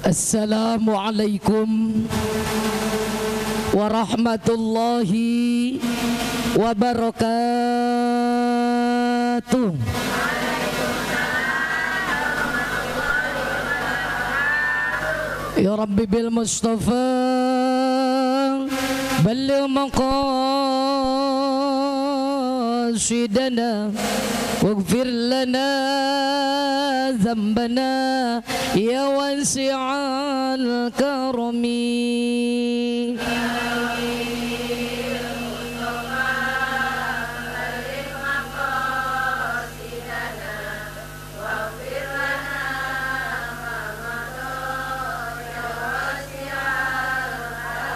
Assalamualaikum warahmatullahi wabarakatuh. Ya Rabbi bil Mustafa balligh maqasidana waghfir lana ذنبنا يا واسع الكرم.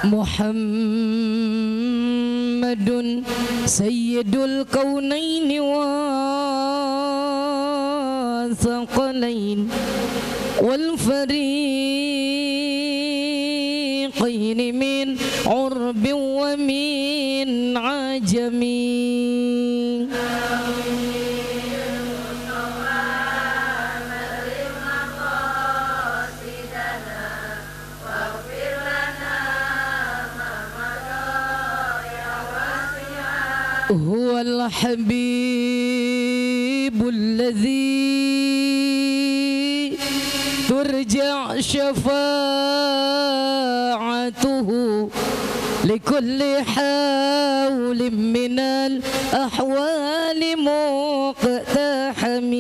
محمد سيد الكونين والثقلين والفريقين من عرب ومن عجم. هو الحبيب الذي ترجع شفاعته لكل حول من الأحوال مقتحم.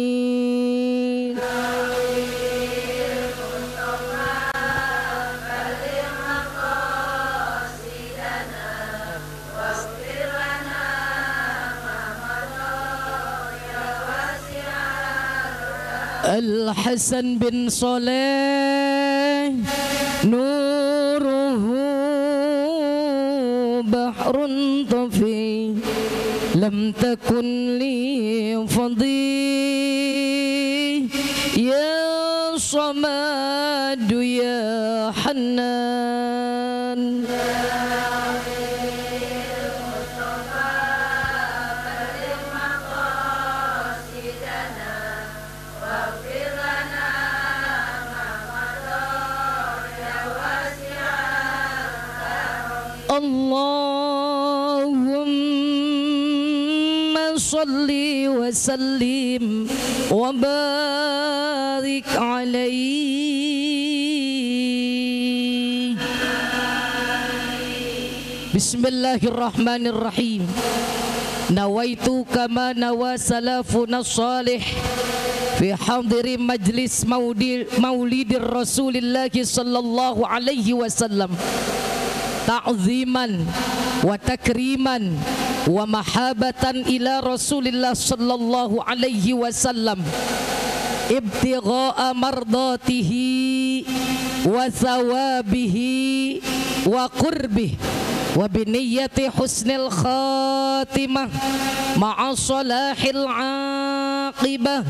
الحسن بن صالح نوره بحر طفي لم تكن لي فضي يا صمد يا حنان. اللهم صل وسلم وبارك عليه. بسم الله الرحمن الرحيم. نويت كما نوى سلفنا الصالح في حاضر مجلس مولد رسول الله صلى الله عليه وسلم ta'ziman wa takriman wa mahabatan ila Rasulillah sallallahu alaihi wasallam ibtigha'a mardatihi wa thawabihi wa qurbihi wa biniyati husnil khatimah ma'a salahil aqibah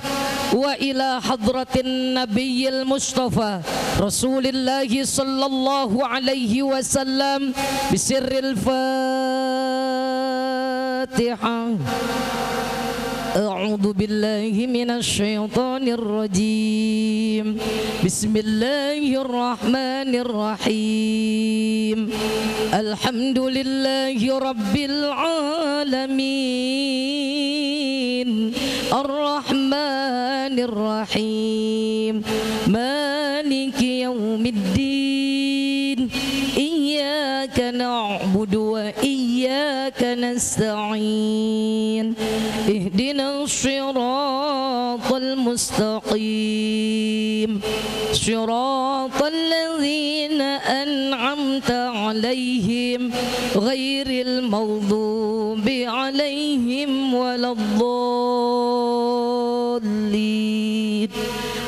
wa ila hadratin nabiyil mustafa Rasulillahi sallallahu alaihi wasallam bisirril Fatihah. A'udzu billahi minasy syaithanir rajim. Bismillahirrahmanirrahim. Alhamdulillahi rabbil alamin. Ar-Rahmanir Rahim. Maliki yaumiddin. Iyyaka na'budu wa iyyaka nasta'in. Ihdinas siratal mustaqim. Siratal ladzina an'amta 'alaihim ghairil maghdubi 'alaihim waladdallin.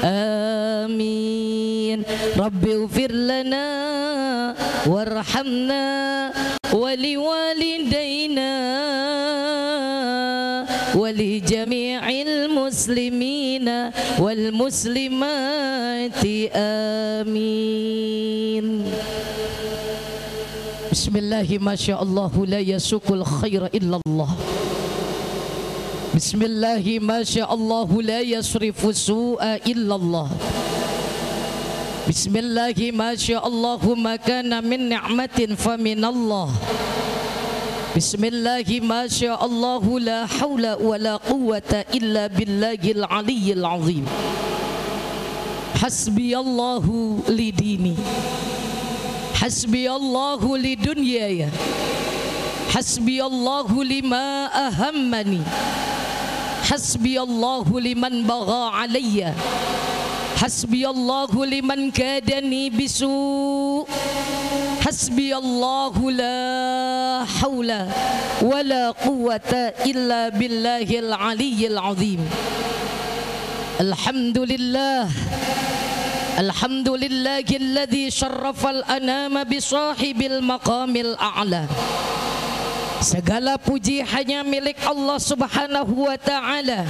Amin. Rabbi ighfir lana warhamna waliwalidayna walijami'il muslimina wal muslimati. Amin. Bismillahi masyaallah la yasukul khaira illallah. Bismillahi masyaallah la yasrifu su'a illallah. Bismillahi ma sya'allahu ma kana min ni'matin fa minallah. Bismillahi ma sya'allahu la hawla wa la quwwata illa billahil aliyyil azim. Hasbiyallahu li dini, hasbiyallahu li dunyaya, hasbiyallahu lima ahammani, hasbiyallahu liman bagha alayya, hasbiyallahu liman kadani bisu, hasbiyallahu la hawla wa la quwwata illa billahil aliyyil azim. Alhamdulillah, alhamdulillahilladzi syarrafal anama bisahibil maqamil a'la. Segala puji hanya milik Allah Subhanahu wa ta'ala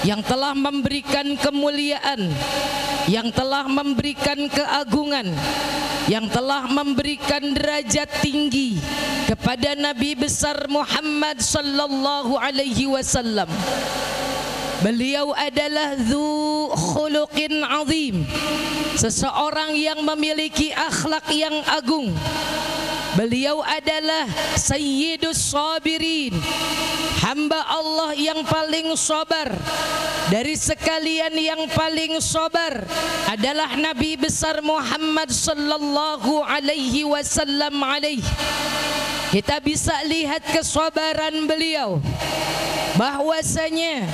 yang telah memberikan kemuliaan, yang telah memberikan keagungan, yang telah memberikan derajat tinggi kepada Nabi besar Muhammad sallallahu alaihi wasallam. Beliau adalah dzu khuluqin azim, seseorang yang memiliki akhlak yang agung. Beliau adalah sayyidus sabirin, hamba Allah yang paling sabar. Dari sekalian yang paling sabar adalah Nabi besar Muhammad sallallahu alaihi wasallam alaih. Kita bisa lihat kesabaran beliau, bahwasanya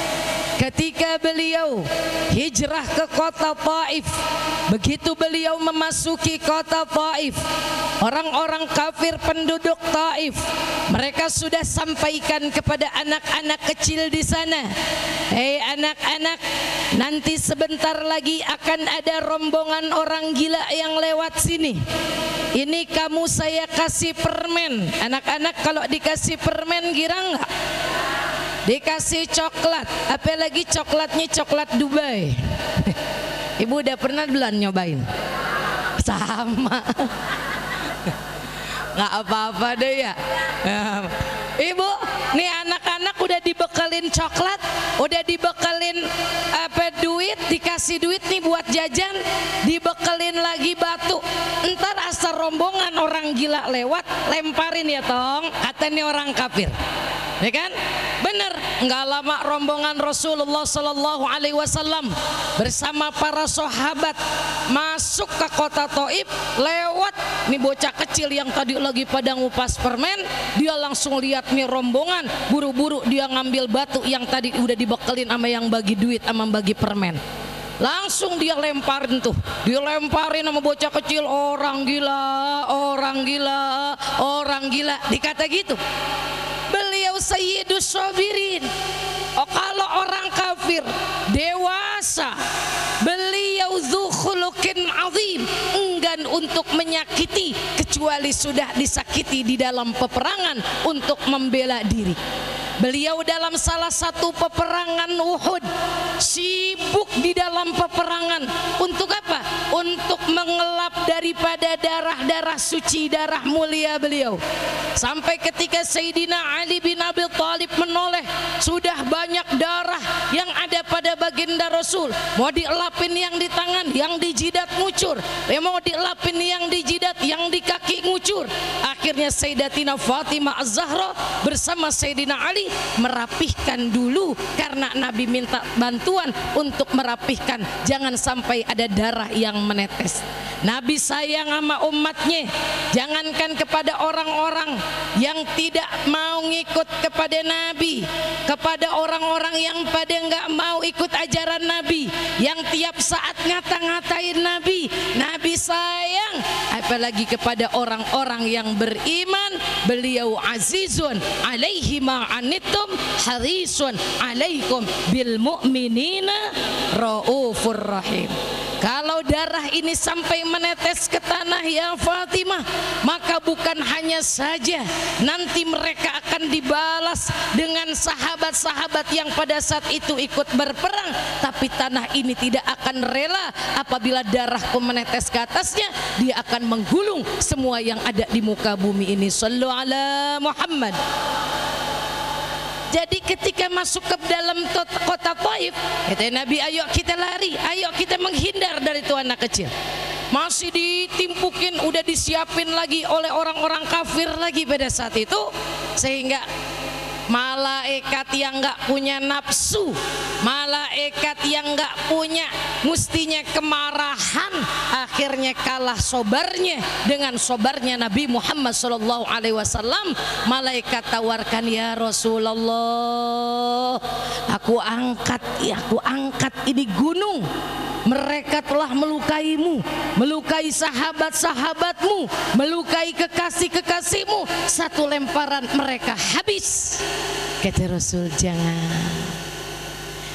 ketika beliau hijrah ke kota Taif, begitu beliau memasuki kota Taif, orang-orang kafir penduduk Taif, mereka sudah sampaikan kepada anak-anak kecil di sana, hei anak-anak, nanti sebentar lagi akan ada rombongan orang gila yang lewat sini. Ini kamu saya kasih permen. Anak-anak kalau dikasih permen girang nggak? Dikasih coklat, apalagi coklatnya coklat Dubai. Ibu udah pernah belum nyobain? Sama. Nggak apa-apa deh ya. Ibu, nih anak-anak udah dibekelin coklat, udah dibekelin duit, dikasih duit nih buat jajan, dibekelin lagi batu. Entar asal rombongan orang gila lewat, lemparin ya tong, katanya orang kafir. Ya kan? Bener, nggak lama rombongan Rasulullah Sallallahu Alaihi Wasallam bersama para sahabat masuk ke kota Taif, lewat nih bocah kecil yang tadi lagi pada ngupas permen, dia langsung lihat nih rombongan, buru-buru dia ngambil batu yang tadi udah dibekelin sama yang bagi duit sama bagi permen. Langsung dia lemparin tuh, dilemparin sama bocah kecil, orang gila, orang gila, orang gila, dikata gitu. Beliau sayyidus sabirin. Oh, kalau orang kafir dewasa, beliau dzu khuluqin azim, enggan untuk menyakiti kecuali sudah disakiti di dalam peperangan untuk membela diri. Beliau dalam salah satu peperangan Uhud sibuk di dalam peperangan untuk apa? Untuk mengelap daripada darah-darah suci, darah mulia beliau. Sampai ketika Sayyidina Ali bin Abi Thalib menoleh, sudah banyak darah yang ada pada baginda Rasul. Mau dielapin yang di tangan, yang di jidat ngucur. Mau dielapin yang di jidat, yang di kaki ngucur. Akhirnya Sayyidatina Fatimah Az-Zahra bersama Sayyidina Ali merapihkan dulu, karena Nabi minta bantuan untuk merapihkan, jangan sampai ada darah yang menetes. Nabi sayang sama umatnya, jangankan kepada orang-orang yang tidak mau ngikut kepada Nabi, kepada orang-orang yang pada nggak mau ikut ajaran Nabi, yang tiap saat ngata-ngatain Nabi, Nabi sayang. Apalagi kepada orang-orang yang beriman, beliau azizun alaihi ma'anittum harisun alaikum bil mu'minina raufur rahim. Kalau darah ini sampai menetes ke tanah ya Fatimah, maka bukan hanya saja nanti mereka akan dibalas dengan sahabat-sahabat yang pada saat itu ikut berperang, tapi tanah ini tidak akan rela apabila darahku menetes ke atasnya, dia akan menggulung semua yang ada di muka bumi ini. Sallu ala Muhammad. Jadi ketika masuk ke dalam kota Taif, kata Nabi, ayo kita lari, ayo kita menghindar dari itu anak kecil. Masih ditimpukin, udah disiapin lagi oleh orang-orang kafir lagi pada saat itu, sehingga malaikat yang nggak punya nafsu, malaikat yang nggak punya mustinya kemarahan, akhirnya kalah sobarnya dengan sobarnya Nabi Muhammad SAW. Malaikat tawarkan, ya Rasulullah, aku angkat ini gunung. Mereka telah melukaimu, melukai sahabat-sahabatmu, melukai kekasih-kekasihmu. Satu lemparan mereka habis. Kata Rasul, jangan.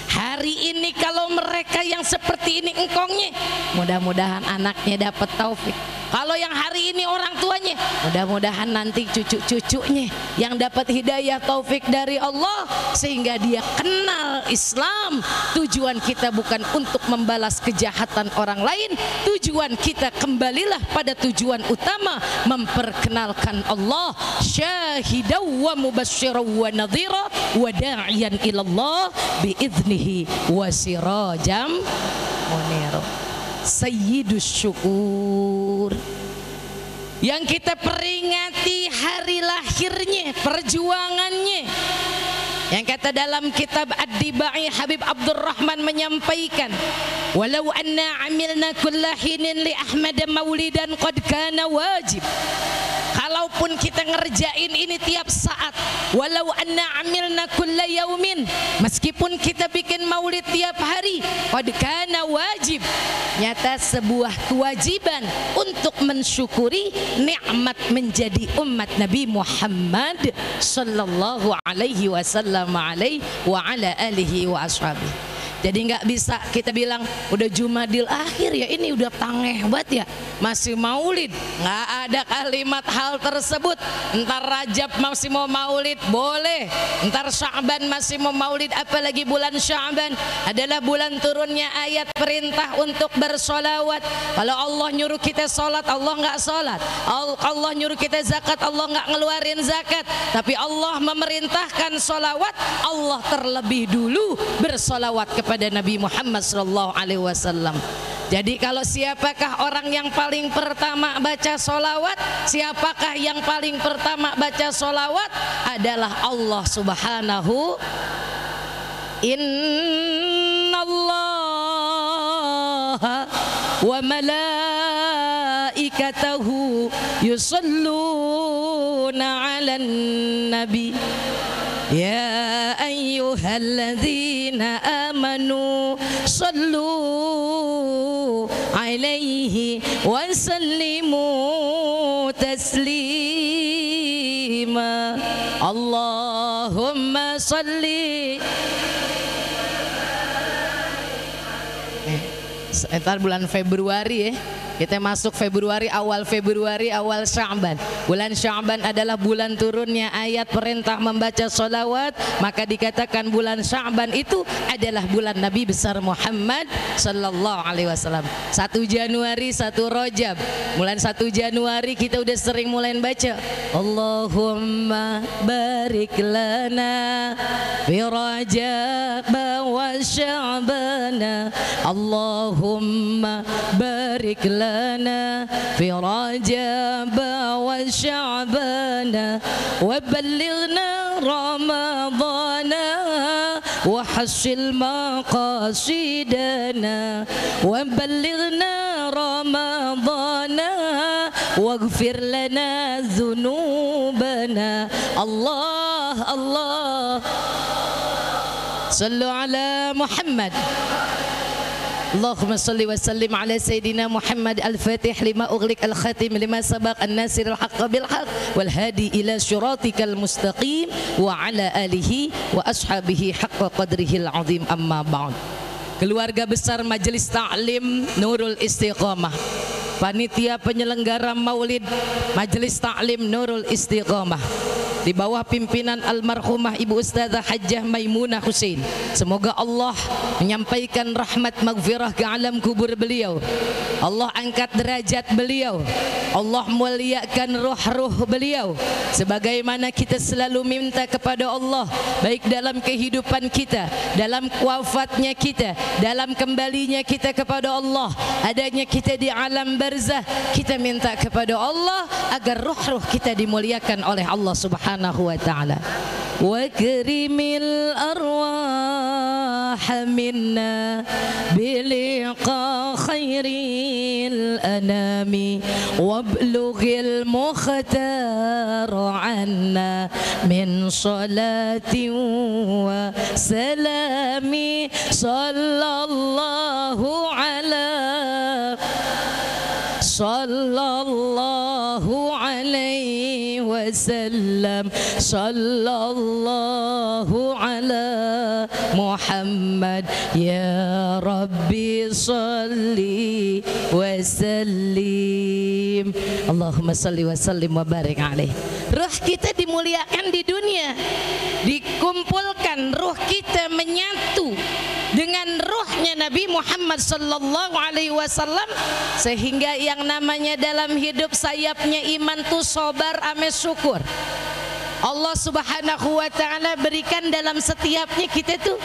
Hari ini kalau mereka yang seperti ini engkongnya, mudah-mudahan anaknya dapat taufik. Kalau yang hari ini orang tuanya, mudah-mudahan nanti cucu-cucunya yang dapat hidayah taufik dari Allah, sehingga dia kenal Islam. Tujuan kita bukan untuk membalas kejahatan orang lain, tujuan kita kembalilah pada tujuan utama, memperkenalkan Allah. Syahidaw wa mubasyiraw wa nadhira wa da'iyan ilallah biiznihi wa sirajam munir. Sayyidus syukur, yang kita peringati hari lahirnya, perjuangannya. Yang kata dalam kitab Ad-Dibai, Habib Abdurrahman menyampaikan, walau anna amilna kulla hinin li Ahmad maulidan qad kana wajib. Kalaupun kita ngerjain ini tiap saat, walau anna amilna kulla yaumin, meskipun kita bikin maulid tiap hari, qad kana wajib, nyata sebuah kewajiban untuk mensyukuri nikmat menjadi umat Nabi Muhammad sallallahu alaihi wasallam alaihi wa ala alihi wa ashabihi. Jadi nggak bisa kita bilang udah Jumadil akhir ya, ini udah tangeh banget ya, masih maulid. Nggak ada kalimat hal tersebut. Entar Rajab masih mau maulid boleh, entar Sya'ban masih mau maulid, apalagi bulan Sya'ban adalah bulan turunnya ayat perintah untuk bersolawat. Kalau Allah nyuruh kita sholat, Allah nggak sholat. Allah nyuruh kita zakat, Allah nggak ngeluarin zakat. Tapi Allah memerintahkan solawat, Allah terlebih dulu bersolawat kepada Nabi Muhammad SAW. Jadi kalau siapakah orang yang paling pertama baca solawat, siapakah yang paling pertama baca solawat, adalah Allah Subhanahu. Innallaha wa malaikatahu yusalluna 'alan nabi. Ya ayyuhalladzina amanu sallu alaihi wa sallimu taslima. Allahumma salli. Entar bulan Februari ya, kita masuk Februari, awal Sya'ban. Bulan Sya'ban adalah bulan turunnya ayat perintah membaca sholawat, maka dikatakan bulan Sya'ban itu adalah bulan Nabi besar Muhammad sallallahu alaihi wasallam. 1 Januari 1 Rajab, bulan 1 Januari kita udah sering mulai baca Allahumma barik lana fi Rajab wa Sya'bana, Allahumma barik lana fi Rajab wa Sya'bana wa ballighna Ramadana wa hasil maqasidana wa ballighna Ramadana waghfir lana dhunubana. Allah Allah, sallu ala Muhammad. Allahumma salli wa sallim ala Sayyidina Muhammad al-Fatih lima ughliq al-khatim lima sabaq an-nasir al-haqqa bil-haq wal hadi ila syiratikal mustaqim wa ala alihi wa ashabihi haqqa qadrihi al-azim, amma ba'd. Keluarga besar Majelis Ta'lim Nurul Istiqamah, panitia penyelenggara Maulid Majelis Ta'lim Nurul Istiqamah, di bawah pimpinan almarhumah Ibu Ustazah Hajjah Maimunah Husain. Semoga Allah menyampaikan rahmat maghfirah ke alam kubur beliau. Allah angkat derajat beliau. Allah muliakan ruh-ruh beliau. Sebagaimana kita selalu minta kepada Allah, baik dalam kehidupan kita, dalam wafatnya kita, dalam kembalinya kita kepada Allah, adanya kita di alam barzah, kita minta kepada Allah agar ruh-ruh kita dimuliakan oleh Allah Subhanahu wa taala. Wa karimil arwah minna biliqa khairil anami wablughil mukhtar anna min salatin wa salami sallallahu alaihi wasallam sallallahu ala Muhammad ya Rabbi salli wa sallim. Allahumma salli wa sallim wa barik alaih. Ruh kita dimuliakan di dunia, dikumpulkan ruh kita menyatu dengan ruhnya Nabi Muhammad sallallahu alaihi wasallam, sehingga yang namanya dalam hidup sayapnya iman tuh sobar ame syukur. Allah Subhanahu wa taala berikan dalam setiapnya kita tuh.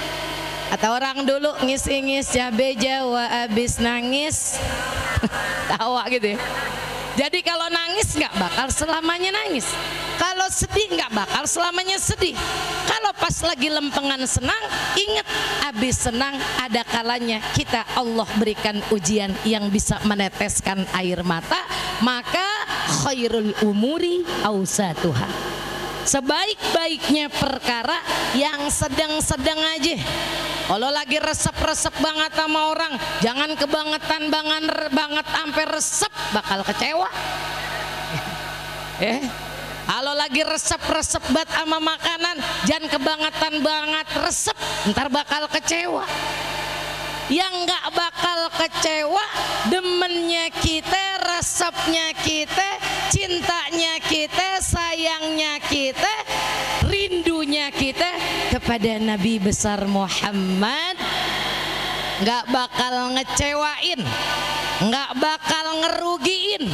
Atau orang dulu ngis-ngis cabe Jawa abis nangis tawa gitu ya. Jadi kalau nangis nggak bakal selamanya nangis, kalau sedih nggak bakal selamanya sedih. Kalau pas lagi lempengan senang, ingat abis senang ada kalanya kita Allah berikan ujian yang bisa meneteskan air mata, maka khairul umuri awsatuha. Sebaik-baiknya perkara yang sedang-sedang aja. Kalau lagi resep-resep banget sama orang, jangan kebangetan banget sampai resep, bakal kecewa. Kalau lagi resep-resep banget sama makanan, jangan kebangetan banget resep, ntar bakal kecewa. Yang nggak bakal kecewa, demennya kita, resepnya kita, cintanya kita, sayangnya kita, rindunya kita kepada Nabi besar Muhammad, nggak bakal ngecewain, nggak bakal ngerugiin.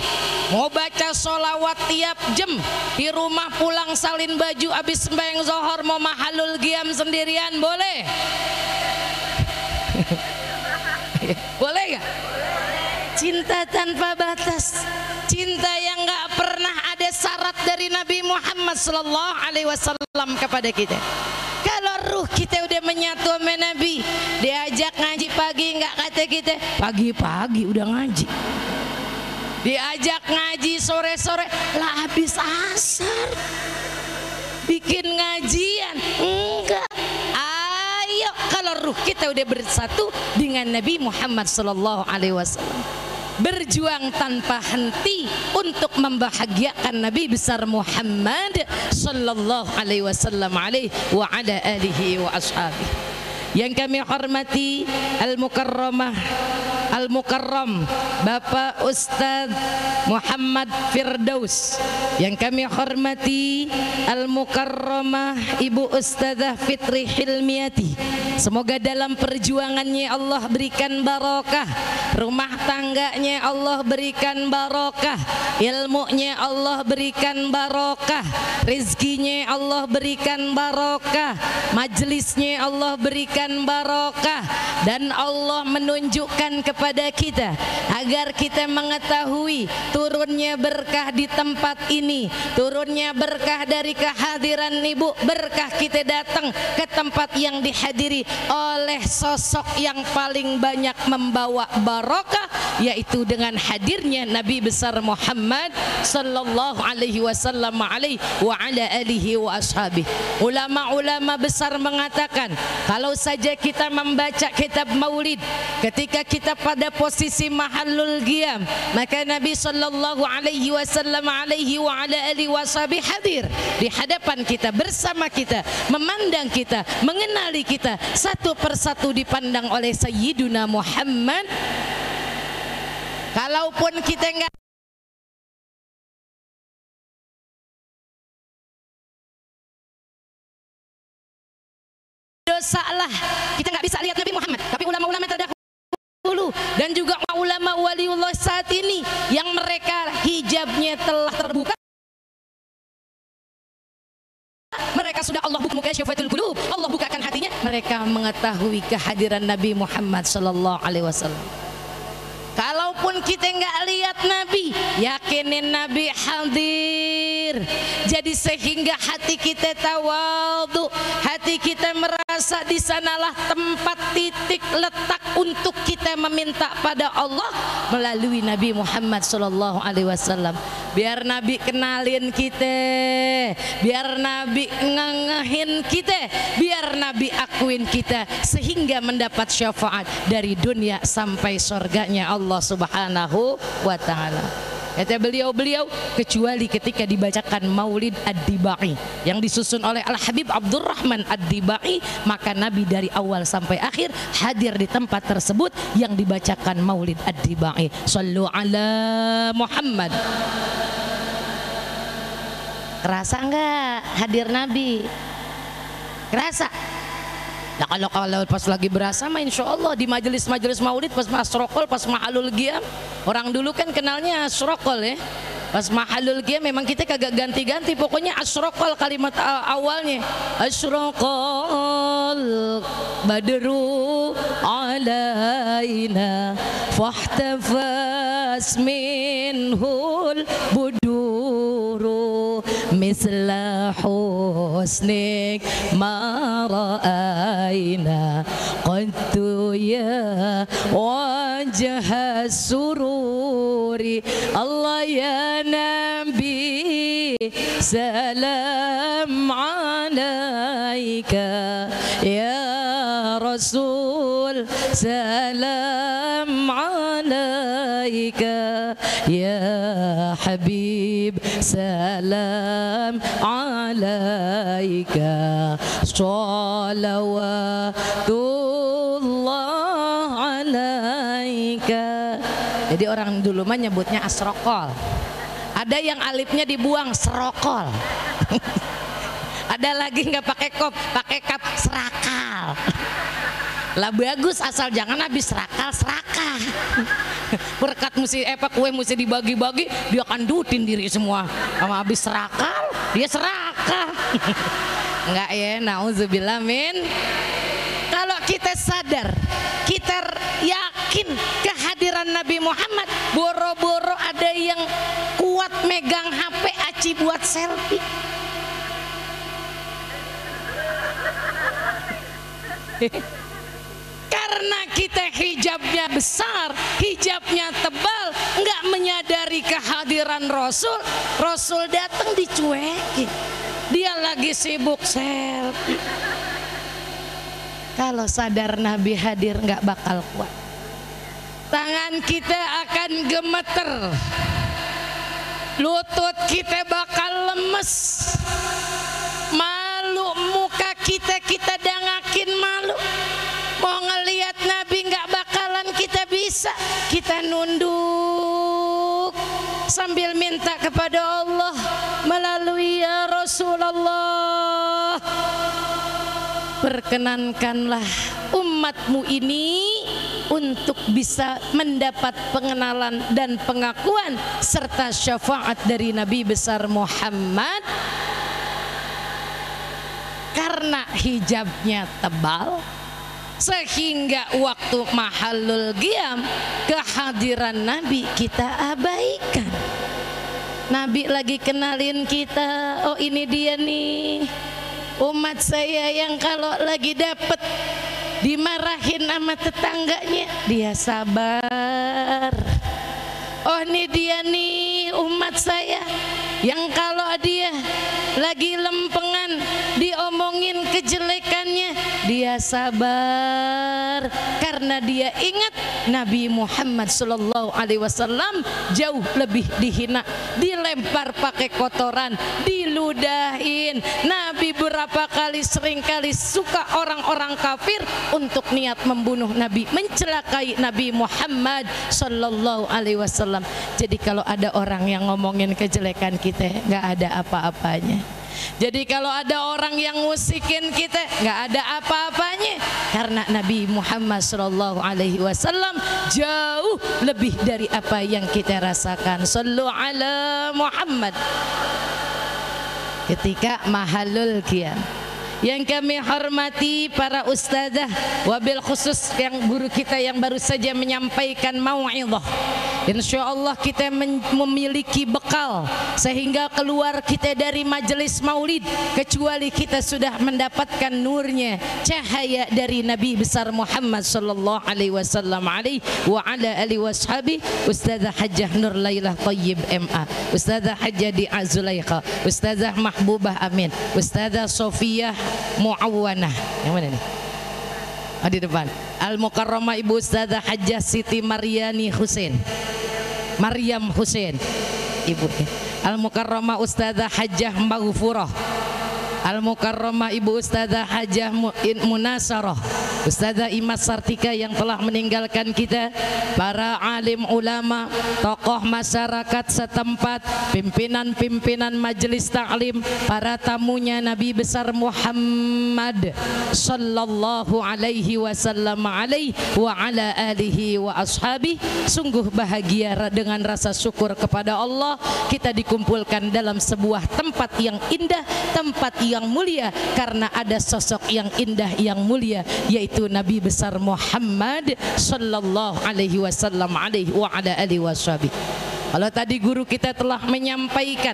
Mau baca sholawat tiap jam, di rumah pulang salin baju, abis sembahyang zohor mau mahalul qiyam sendirian, boleh? Boleh gak? Cinta tanpa batas, cinta yang gak pernah ada syarat dari Nabi Muhammad sallallahu alaihi wasallam kepada kita. Kalau ruh kita udah menyatu sama Nabi, diajak ngaji pagi nggak kata kita pagi-pagi udah ngaji, diajak ngaji sore-sore lah habis asar bikin ngajian, enggak. Ayo, kalau ruh kita udah bersatu dengan Nabi Muhammad sallallahu alaihi wasallam, berjuang tanpa henti untuk membahagiakan Nabi besar Muhammad sallallahu alaihi wasallam alaihi wa ala alihi wa ashabihi. Yang kami hormati al-mukarramah al-mukarram Bapak Ustadz Muhammad Firdaus, yang kami hormati al-mukarramah Ibu Ustadzah Fitri Hilmiati. Semoga dalam perjuangannya Allah berikan barokah, rumah tangganya Allah berikan barokah, ilmunya Allah berikan barokah, rezekinya Allah berikan barokah, majelisnya Allah berikan barokah, dan Allah menunjukkan kepada kita agar kita mengetahui turunnya berkah di tempat ini, turunnya berkah dari kehadiran Ibu, berkah kita datang ke tempat yang dihadiri oleh sosok yang paling banyak membawa barokah, yaitu dengan hadirnya Nabi besar Muhammad sallallahu alaihi wasallam alaihi wa ala alihi wa ashabihi. Ulama-ulama besar mengatakan, kalau saja kita membaca kitab Maulid ketika kita pada posisi mahallul qiyam, maka Nabi sallallahu alaihi wasallam alaihi wa ala alihi wa ashabihi hadir di hadapan kita, bersama kita, memandang kita, mengenali kita, satu persatu dipandang oleh Sayyiduna Muhammad. Kalaupun kita enggak waliullah saat ini yang mereka hijabnya telah terbuka, mereka sudah Allah buka syafatul qulub, Allah bukakan hatinya, mereka mengetahui kehadiran Nabi Muhammad sallallahu alaihi wasallam. Kalaupun kita nggak lihat Nabi, yakinin Nabi hadir. Jadi sehingga hati kita tawadhu, hati kita merasa di sanalah tempat titik letak untuk kita meminta pada Allah melalui Nabi Muhammad sallallahu alaihi wasallam. Biar Nabi kenalin kita, biar Nabi ngengehin kita, biar Nabi akuin kita, sehingga mendapat syafaat dari dunia sampai surganya Allah Subhanahu wa ta'ala. Kata beliau-beliau, kecuali ketika dibacakan Maulid Ad-Dibai yang disusun oleh Al-Habib Abdurrahman Ad-Dibai, maka Nabi dari awal sampai akhir hadir di tempat tersebut yang dibacakan Maulid Ad-Dibai. Sallu ala Muhammad. Kerasa enggak hadir Nabi? Kerasa? Nah kalau pas lagi berasa mah insya Allah di majelis-majelis maulid, pas asrokol, pas mahalul qiyam, orang dulu kan kenalnya asrokol ya. Pas mahalul qiyam memang kita kagak ganti-ganti, pokoknya asrokol kalimat awalnya. Asrokol badru alaina fahtafas minhul buduru misla husnik ma ra'ayna qadtu ya wajah sururi Allah ya Nabi salam alaika ya Rasul salam alaika ya Habib salam alaika sholawatullah alaika. Jadi orang dulu mah nyebutnya asrokol. Ada yang alifnya dibuang, serokol. Ada lagi nggak pakai kop, pakai kap, serakal. Lah bagus, asal jangan habis serakal serakah. Berkat mesti kue mesti dibagi-bagi, dia akan dutin diri semua. Sama habis serakal, dia serakah. Enggak ya, nauzubillah min. Kalau kita sadar, kita yakin kehadiran Nabi Muhammad, boro-boro ada yang kuat megang HP aci buat selfie. Karena kita hijabnya besar, hijabnya tebal, nggak menyadari kehadiran Rasul. Rasul datang dicuekin, dia lagi sibuk selfie. Kalau sadar Nabi hadir nggak bakal kuat, tangan kita akan gemeter, lutut kita bakal lemes, malu muka kita dangakin malu. Mau ngelihat Nabi nggak bakalan kita bisa, kita nunduk sambil minta kepada Allah melalui ya Rasulullah, perkenankanlah umatmu ini untuk bisa mendapat pengenalan dan pengakuan serta syafaat dari Nabi besar Muhammad. Karena hijabnya tebal, sehingga waktu mahalul qiyam kehadiran Nabi kita abaikan. Nabi lagi kenalin kita, oh ini dia nih umat saya yang kalau lagi dapet dimarahin sama tetangganya dia sabar. Oh ini dia nih umat saya yang kalau dia lagi lempengan diomongin kejelekannya dia sabar, karena dia ingat Nabi Muhammad sallallahu alaihi wasallam jauh lebih dihina, dilempar pakai kotoran, diludahin. Nabi berapa kali, sering kali suka orang-orang kafir untuk niat membunuh Nabi, mencelakai Nabi Muhammad sallallahu alaihi wasallam. Jadi kalau ada orang yang ngomongin kejelekan kita, nggak ada apa-apanya. Jadi kalau ada orang yang musikin kita, nggak ada apa-apanya, karena Nabi Muhammad sallallahu alaihi wasallam jauh lebih dari apa yang kita rasakan. Sallu ala Muhammad. Ketika mahalul qiyam, yang kami hormati para ustazah, wabil khusus yang guru kita yang baru saja menyampaikan mau'izah. Insyaallah kita memiliki bekal sehingga keluar kita dari majelis maulid kecuali kita sudah mendapatkan nurnya, cahaya dari Nabi besar Muhammad sallallahu alaihi wasallam alaihi wa ala alihi washabi. Ustazah Hajjah Nur Lailah Thayyib MA, Ustazah Hajjah Dia Zulaikha, Ustazah Mahbubah Amin, Ustazah Sofiyah Muawwanah. Yang mana nih? Oh, di depan. Al-Mukarramah Ibu Ustazah Hajjah Siti Maryani Husain, Maryam Husain Ibu. Al-Mukarramah Ustazah Hajjah Maghfurah, Al-Mukarramah Ibu Ustazah Hajjah Munasarah, Ustazah Imas Sartika yang telah meninggalkan kita, para alim ulama, tokoh masyarakat setempat, pimpinan-pimpinan majelis taklim, para tamunya Nabi besar Muhammad sallallahu alaihi wasallam alaihi wa ala alihi wa ashabi. Sungguh bahagia dengan rasa syukur kepada Allah kita dikumpulkan dalam sebuah tempat yang indah, tempat yang mulia karena ada sosok yang indah yang mulia yaitu Nabi besar Muhammad sallallahu alaihi wasallam alaihi wa ala alihi washabi. Kalau tadi guru kita telah menyampaikan,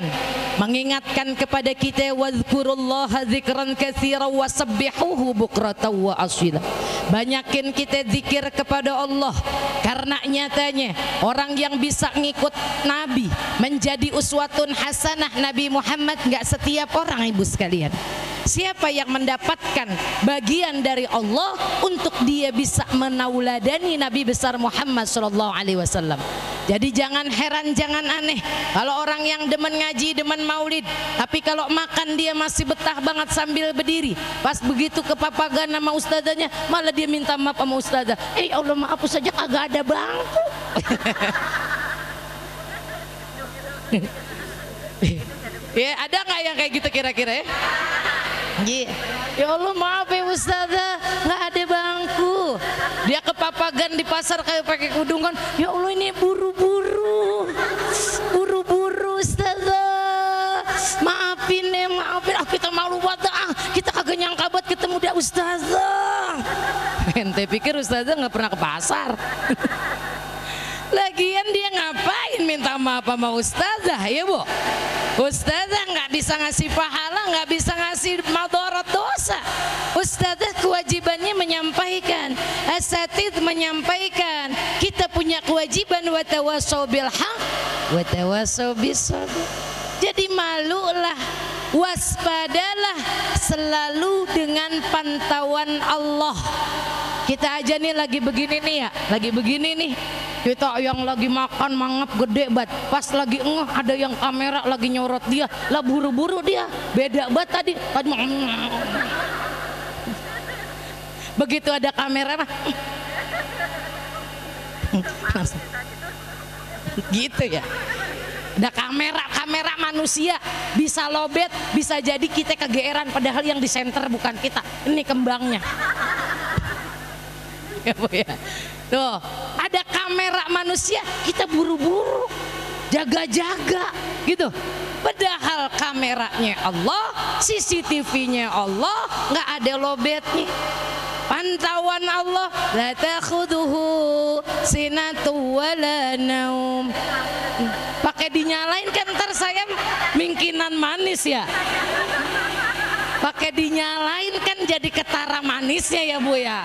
mengingatkan kepada kita wadhkurullaha dzikran katsiran wasabbihuhu bukratan wa asila. Banyakin kita zikir kepada Allah karena nyatanya orang yang bisa ngikut Nabi menjadi uswatun hasanah Nabi Muhammad enggak setiap orang ibu sekalian. Siapa yang mendapatkan bagian dari Allah untuk dia bisa menauladani Nabi besar Muhammad sallallahu alaihi wasallam. Jadi jangan heran, jangan aneh kalau orang yang demen ngaji, demen maulid, tapi kalau makan dia masih betah banget sambil berdiri. Pas begitu kepapagan nama ustazahnya, malah dia minta maaf sama ustazah. Allah maaf saja kagak ada bangku. Ya, ada nggak yang kayak gitu kira-kira ya? Ya Allah maaf ya ustazah, nggak ada bangku. Dia kepapagan di pasar kayak pakai kudungan. Ya Allah ini buru-buru ustazah. Maafin ya, maafin. Kita malu banget. Kita kagak nyangka banget ketemu dia ustazah. Ente pikir ustazah nggak pernah ke pasar? Lagian dia ngapain minta maaf sama ustazah ya bu? Ustazah nggak bisa ngasih pahala, nggak bisa ngasih madharat dosa. Ustazah kewajibannya menyampaikan, asatidz menyampaikan. Kita punya kewajiban wa tawassaw bil haq wa tawassaw bis sabr. Jadi malulah, waspadalah selalu dengan pantauan Allah. Kita aja nih lagi begini nih ya, lagi begini nih. Kita yang lagi makan mangap gede banget, pas lagi ngeh ada yang kamera lagi nyorot dia, lah buru-buru dia, beda banget tadi. Begitu ada kamera mah, gitu ya. Ada kamera manusia bisa lobet, bisa jadi kita kegeeran padahal yang di center bukan kita, ini kembangnya. Ya Bu ya. Tuh, ada kamera manusia, kita buru-buru, jaga-jaga gitu. Padahal kameranya Allah, CCTV-nya Allah, nggak ada lobetnya. Pantauan Allah, la takhuduhu sinatu wala naum. Pakai dinyalain kan ntar saya mingkinan manis ya. Pakai dinyalain kan jadi ketara manisnya ya Bu ya.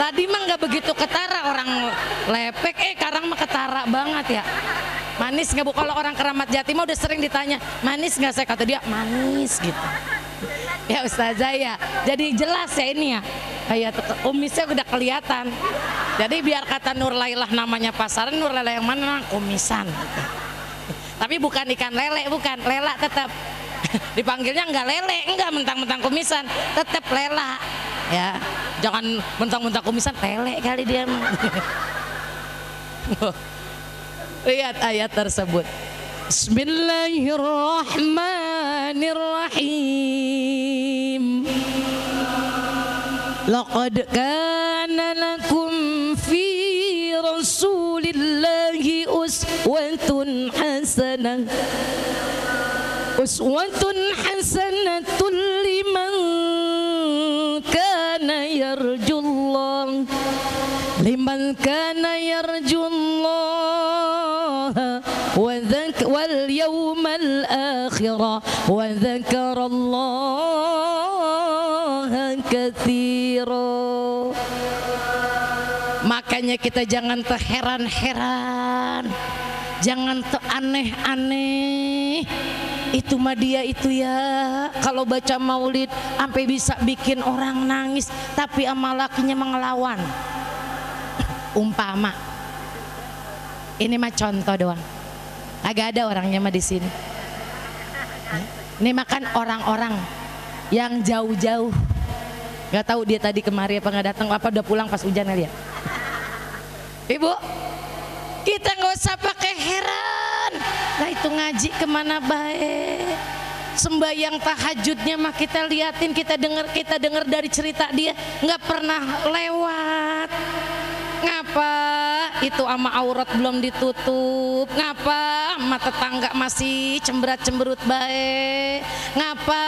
Tadi mah nggak begitu ketara, orang lepek, sekarang mah ketara banget ya. Manis nggak Bu? Kalau orang Keramat Jati mah udah sering ditanya manis nggak, saya kata dia manis gitu. Ya ustazah ya, jadi jelas ya ini ya, kayak kumisnya udah kelihatan. Jadi biar kata Nur Lailah namanya pasaran, Nur Lailah yang mana? Kumisan gitu. Tapi bukan ikan lele, bukan, lela tetap. Dipanggilnya enggak lele, enggak mentang-mentang kumisan, tetap lela ya. Jangan mentang-mentang kumisan, lele kali dia mah. Lihat ayat tersebut. Bismillahirrahmanirrahim. laqad kana lakum fi rasulillahi uswatun hasanah liman kana yarjullah wal yawmal akhirah wa dzakarallaha katsira. Makanya kita jangan terheran-heran, jangan aneh-aneh. Itu mah dia itu ya, kalau baca maulid sampai bisa bikin orang nangis, tapi sama lakinya mengelawan. Umpama ini mah contoh doang, agak ada orangnya mah di sini. Ini makan orang-orang yang jauh-jauh, nggak tahu dia tadi kemari apa nggak datang, apa udah pulang pas hujan kali ya. Ibu, kita nggak usah pakai heran. Nah itu ngaji kemana baik, sembahyang tahajudnya mah kita liatin, kita dengar dari cerita dia nggak pernah lewat. Ngapa itu ama aurat belum ditutup, ngapa sama tetangga masih cemberut baik, ngapa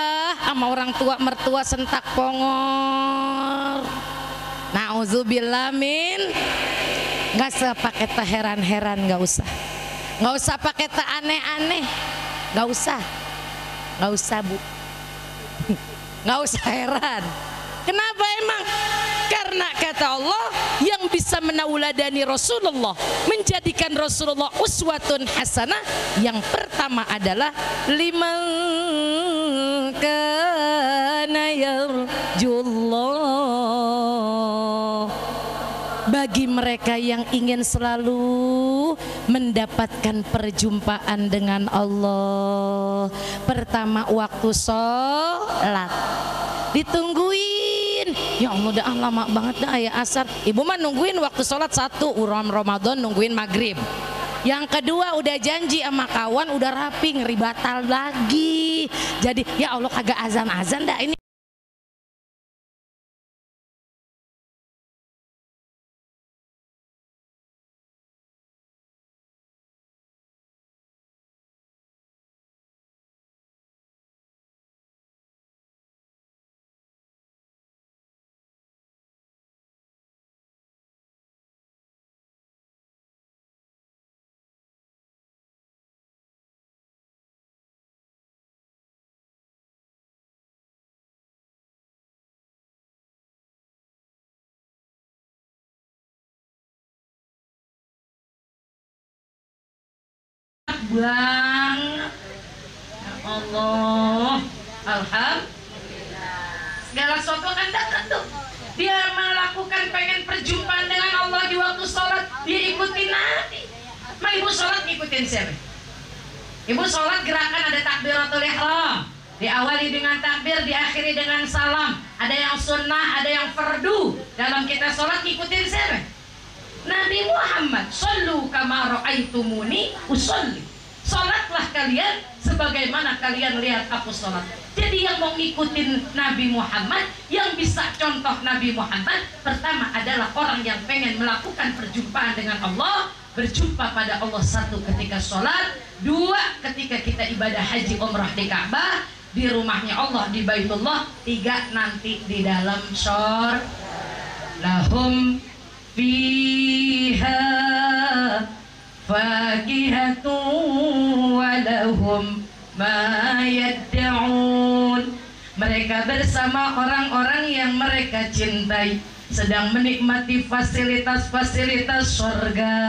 sama orang tua mertua sentak pongor. Nauzubillah min. Nggak usah pakai heran-heran, nggak usah pakai aneh-aneh, nggak usah Bu, nggak usah heran. Kenapa emang? Karena kata Allah, yang bisa menauladani Rasulullah, menjadikan Rasulullah uswatun hasanah, yang pertama adalah liman kana yarjullah, bagi mereka yang ingin selalu mendapatkan perjumpaan dengan Allah. Pertama waktu sholat ditungguin, ya Allah dah lama banget dah ya asar. Ibu mah nungguin waktu sholat satu, Ramadan nungguin maghrib. Yang kedua udah janji sama kawan, udah rapi, ngeri batal lagi. Jadi ya Allah kagak azan dah ini. Banget ya Allah, alhamdulillah. Segala sesuatu akan datang tuh. Dia melakukan pengen perjumpaan dengan Allah di waktu sholat, dia ikutin Nabi. Ma ibu sholat ngikutin siapa? Ibu sholat gerakan ada takbiratul ihram, diawali dengan takbir, diakhiri dengan salam. Ada yang sunnah, ada yang fardu. Dalam kita sholat ngikutin siapa? Nabi Muhammad. Shollu kama ra'aitumuni usolli. Sholatlah kalian sebagaimana kalian lihat aku sholat. Jadi yang mau ngikutin Nabi Muhammad, yang bisa contoh Nabi Muhammad, pertama adalah orang yang pengen melakukan perjumpaan dengan Allah, berjumpa pada Allah, satu ketika sholat, dua ketika kita ibadah haji umrah di Ka'bah, di rumahnya Allah di Baitullah, tiga nanti di dalam syurga. Lahum fiha fakihatun walahum ma yadda'un. Mereka bersama orang-orang yang mereka cintai sedang menikmati fasilitas-fasilitas surga.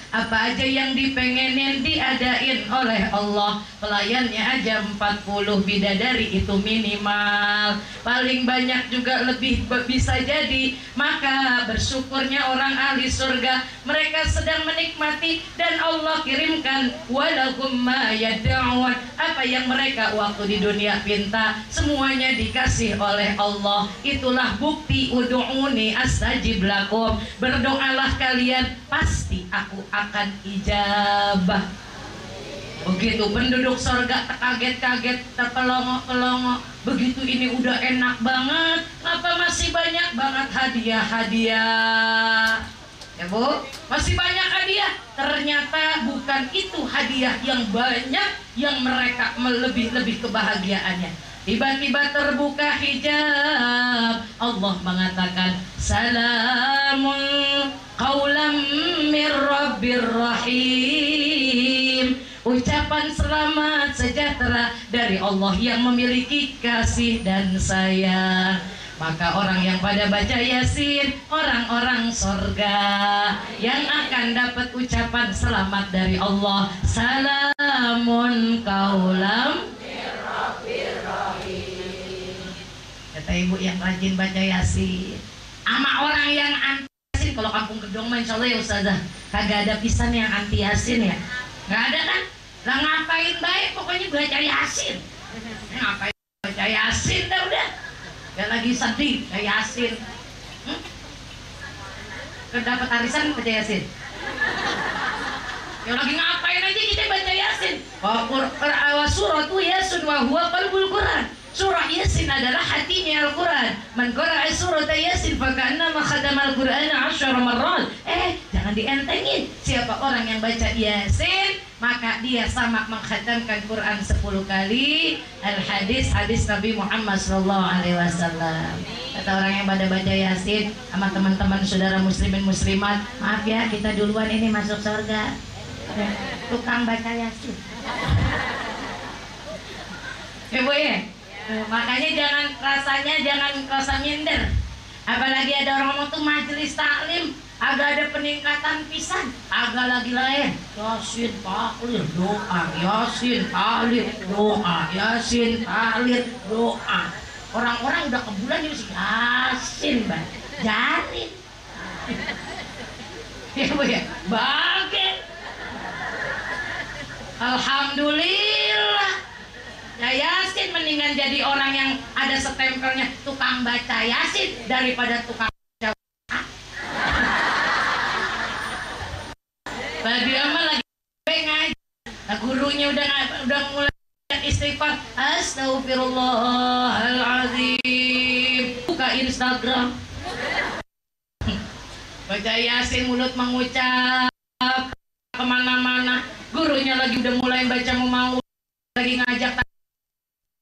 Apa aja yang dipengenin diadain oleh Allah. Pelayannya aja 40 bidadari itu minimal, paling banyak juga lebih bisa jadi. Maka bersyukurnya orang ahli surga, mereka sedang menikmati dan Allah kirimkan walahum ma yad'un. Apa yang mereka waktu di dunia pinta, semuanya dikasih oleh Allah. Itulah bukti ud'uni astajib lakum. Berdoalah kalian, pasti aku akan ijabah. Begitu penduduk surga terkaget-kaget, terpelongo-pelongo, begitu ini udah enak banget, ngapa masih banyak banget hadiah-hadiah? Ya Bu, masih banyak hadiah. Ternyata bukan itu hadiah yang banyak yang mereka lebih kebahagiaannya. Tiba-tiba terbuka hijab, Allah mengatakan salamun qaulam mir rabbir rahim. Ucapan selamat sejahtera dari Allah yang memiliki kasih dan sayang. Maka orang yang pada baca Yasin, orang-orang sorga yang akan dapat ucapan selamat dari Allah. Salamun kaulam mir rabbir rahim. Kata ibu yang rajin baca Yasin. Ama orang yang anti Yasin, kalau kampung Kedong mah insya Allah ya Ustazah, kagak ada pisan yang anti Yasin ya. Gak ada kan? Lah ngapain baik pokoknya baca Yasin. Ngapain baca Yasin dah udah. Gak lagi sedih baca Yasin. Dapat arisan baca Yasin. Ya lagi ngapain aja kita baca Yasin. Wa suratu Yasin wa huwa qalbul Quran. Surah Yasin adalah hatinya Al-Quran. Man qara'a surat Yasin faka'annama khadamal Qur'ana 10 marrat. Jangan dientengin. Siapa orang yang baca Yasin, maka dia sama mengkhatamkan Quran 10 kali. Al-hadis, hadis Nabi Muhammad SAW. Kata orang yang pada baca Yasin sama teman-teman saudara muslimin muslimat, maaf ya kita duluan ini masuk surga. Tukang baca Yasin. Bu ya? Makanya jangan rasa minder. Apalagi ada orang ngomong tuh majelis taklim agak ada peningkatan pisan, agak lagi lain. Yasin tahlil doa, Yasin tahlil doa, Yasin tahlil doa. Orang-orang udah kebulan ini sih Yasin bang, jarin. Ya Bu ya, bagai. Alhamdulillah. Ya Yasin mendingan jadi orang yang ada stempelnya tukang baca Yasin daripada tukang baca. Dia mah lagi ngaji. Nah, gurunya udah mulai istighfar. Astagfirullahaladzim. Buka Instagram. Baca Yasin mulut mengucap kemana-mana. Gurunya lagi udah mulai baca mau lagi ngajak.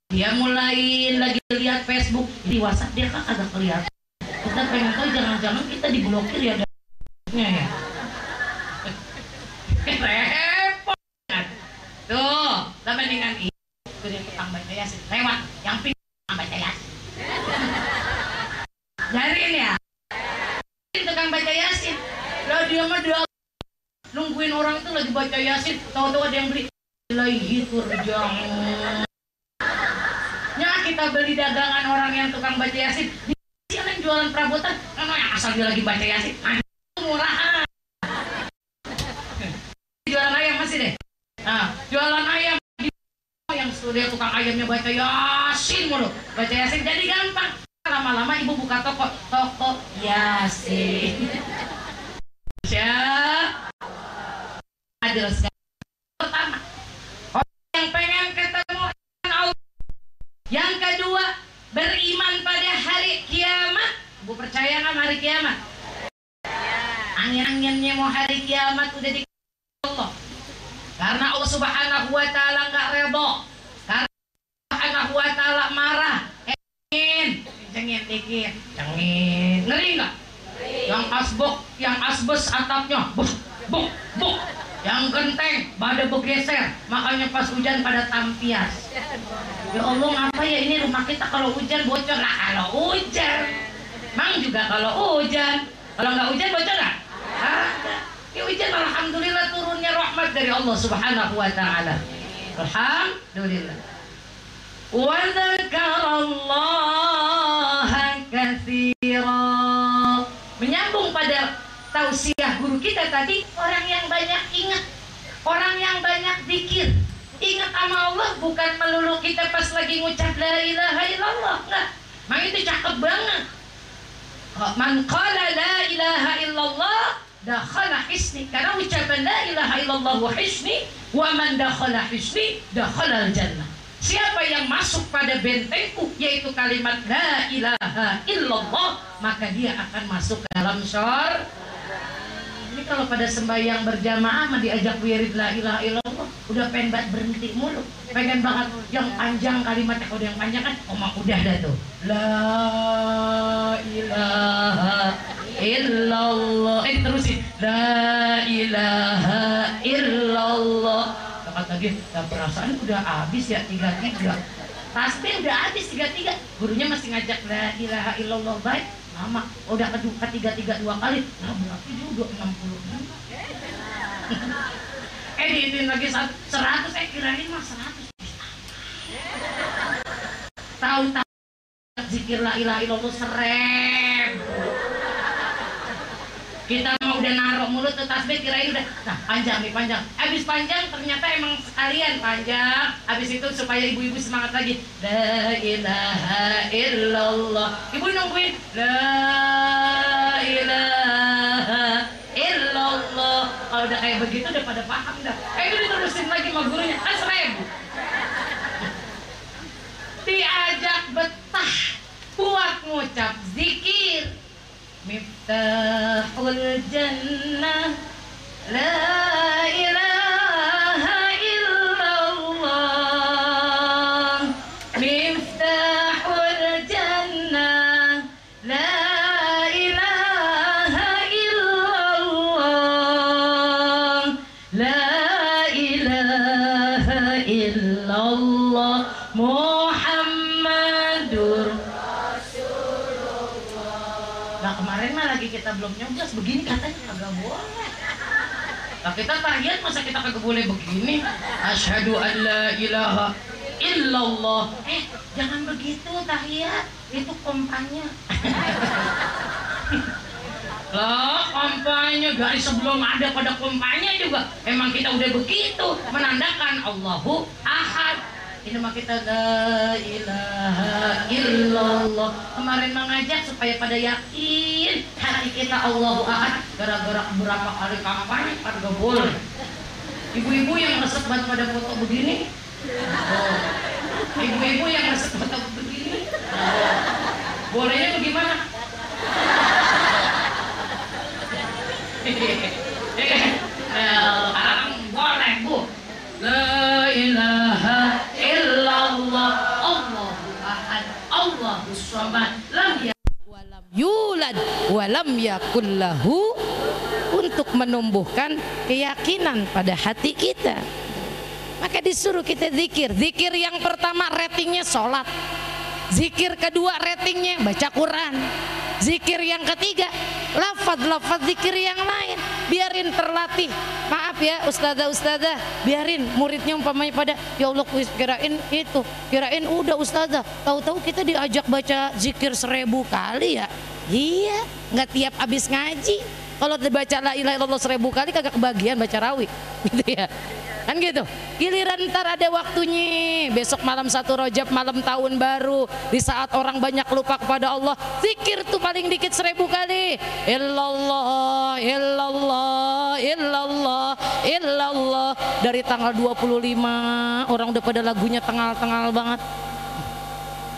Dia mulai lagi lihat Facebook, di WhatsApp dia kan agak kelihatan. Kita pengen tahu jangan-jangan kita diblokir ya. Ya. Repot. Tuh, sama dengan itu dia tukang baca Yasin lewat, yang pintar tukang baca Yasin. Jadiin ya. Tukang baca Yasin. Lah dia mah dia nungguin orang tuh lagi baca Yasin, tahu-tahu ada yang beli. Ilaihi turja'un. Kita beli dagangan orang yang tukang baca Yasin. Dia yang jualan perabotan, asal dia lagi baca Yasin. Murahan. Jualan ayam masih deh. Nah, jualan ayam yang dia tukang ayamnya baca Yasin mulu. Baca Yasin jadi gampang. Lama-lama ibu buka toko Yasin. Siap. Adil sekali. Pertama, orang yang pengen ketemu Allah. Yang kedua, beriman pada hari kiamat. Bu percaya kan hari kiamat? Angin-anginnya mau hari kiamat udah di Allah. Karena Allah Subhanahu wa taala enggak redho. Karena Allah Subhanahu wa taala marah. Cengin dikit. Cengin. Ngeri enggak? Yang asbes atapnya. Buk. Yang genteng pada bergeser, makanya pas hujan pada tampias. Ya Allah, ngapa ya ini rumah kita kalau hujan bocor? Lah kalau hujan, Mang juga kalau hujan. Kalau nggak hujan bocor nggak? Ada. Ya hujan alhamdulillah turunnya rahmat dari Allah Subhanahu wa taala. Alhamdulillah. Wa dzakarallaha katsiran. Menyambung pada tausiah guru kita tadi, orang yang banyak ingat, orang yang banyak zikir. Ingat sama Allah bukan melulu kita pas lagi ngucap la ilaha illallah, enggak. Mang itu cakep banget. Man qala la ilaha illallah dakhala hisni. Karena ucapan la ilaha illallah wa hisni, wa man dakhala hisni dakhala al-jannah. Siapa yang masuk pada bentengku, yaitu kalimat la ilaha illallah, maka dia akan masuk ke dalam syurga. Ini kalau pada sembahyang berjamaah mah diajak wirid la ilaha illallah, udah pengen banget berhenti mulu, pengen banget yang panjang kalimatnya. Kalau yang panjang kan omong udah dah tuh, la ilaha illallah, terusin la ilaha illallah. Kata dia, perasaan udah habis ya 33, tasbih udah habis 33, gurunya masih ngajak la ilaha illallah baik lama, udah ketiga 2 kali, nah berarti dia udah 66. Diitin lagi 100, kirain mah 100. Tahu-tahu zikir la ilaha illallah 1000. Kita mau udah naruh mulut tuh tasbih, kirain udah, nah panjang nih, panjang. Habis panjang ternyata emang sekalian panjang. Habis itu supaya ibu-ibu semangat lagi, la ilaha illallah. Ibu nungguin, la ilaha illallah. Kalau udah kayak begitu udah pada paham dah. Itu diterusin lagi sama gurunya, kan 1000. Diajak betah buat ngucap zikir. Miftahul jannah la ilaha illallah. Miftahul jannah la ilaha illallah. La ilaha illallah Muhammadur. Nah kemarin mah lagi kita belum nyoblos begini katanya kagak boleh. Nah kita tahiyat masa kita kagak boleh begini? Asyhadu an la ilaha illallah. Jangan begitu tahiyat, itu kompanya. Lah kompanya dari sebelum ada pada kompanya juga emang kita udah begitu menandakan Allahu Ahad. Ini mah kita la ilaha illallah. Kemarin mengajak supaya pada yakin hati kita Allahu Ahad. Gara-gara berapa kali kampanye pada boleh. Ibu-ibu yang resep banget pada foto begini, ibu-ibu yang resep foto begini, bolehnya bagaimana? Boleh bu. La ilaha illallah Allahu ahad Allahus samad lam yulad walam yakul lahu, untuk menumbuhkan keyakinan pada hati kita. Maka disuruh kita zikir. Zikir yang pertama ratingnya sholat, zikir kedua ratingnya baca Quran, zikir yang ketiga lafaz zikir yang lain. Biarin terlatih. Maaf ya ustazah, biarin muridnya umpamanya pada ya Allah kirain udah ustazah, tahu-tahu kita diajak baca zikir 1000 kali ya. Iya, nggak tiap habis ngaji. Kalau dibaca la ilaha illallah 1000 kali kagak kebagian baca rawi gitu ya. Kan gitu. Giliran ntar ada waktunya, besok malam 1 Rajab, malam tahun baru, di saat orang banyak lupa kepada Allah, zikir tuh paling dikit 1000 kali. Illallah, illallah, illallah, illallah. Dari tanggal 25 orang udah pada lagunya tengal-tengal banget.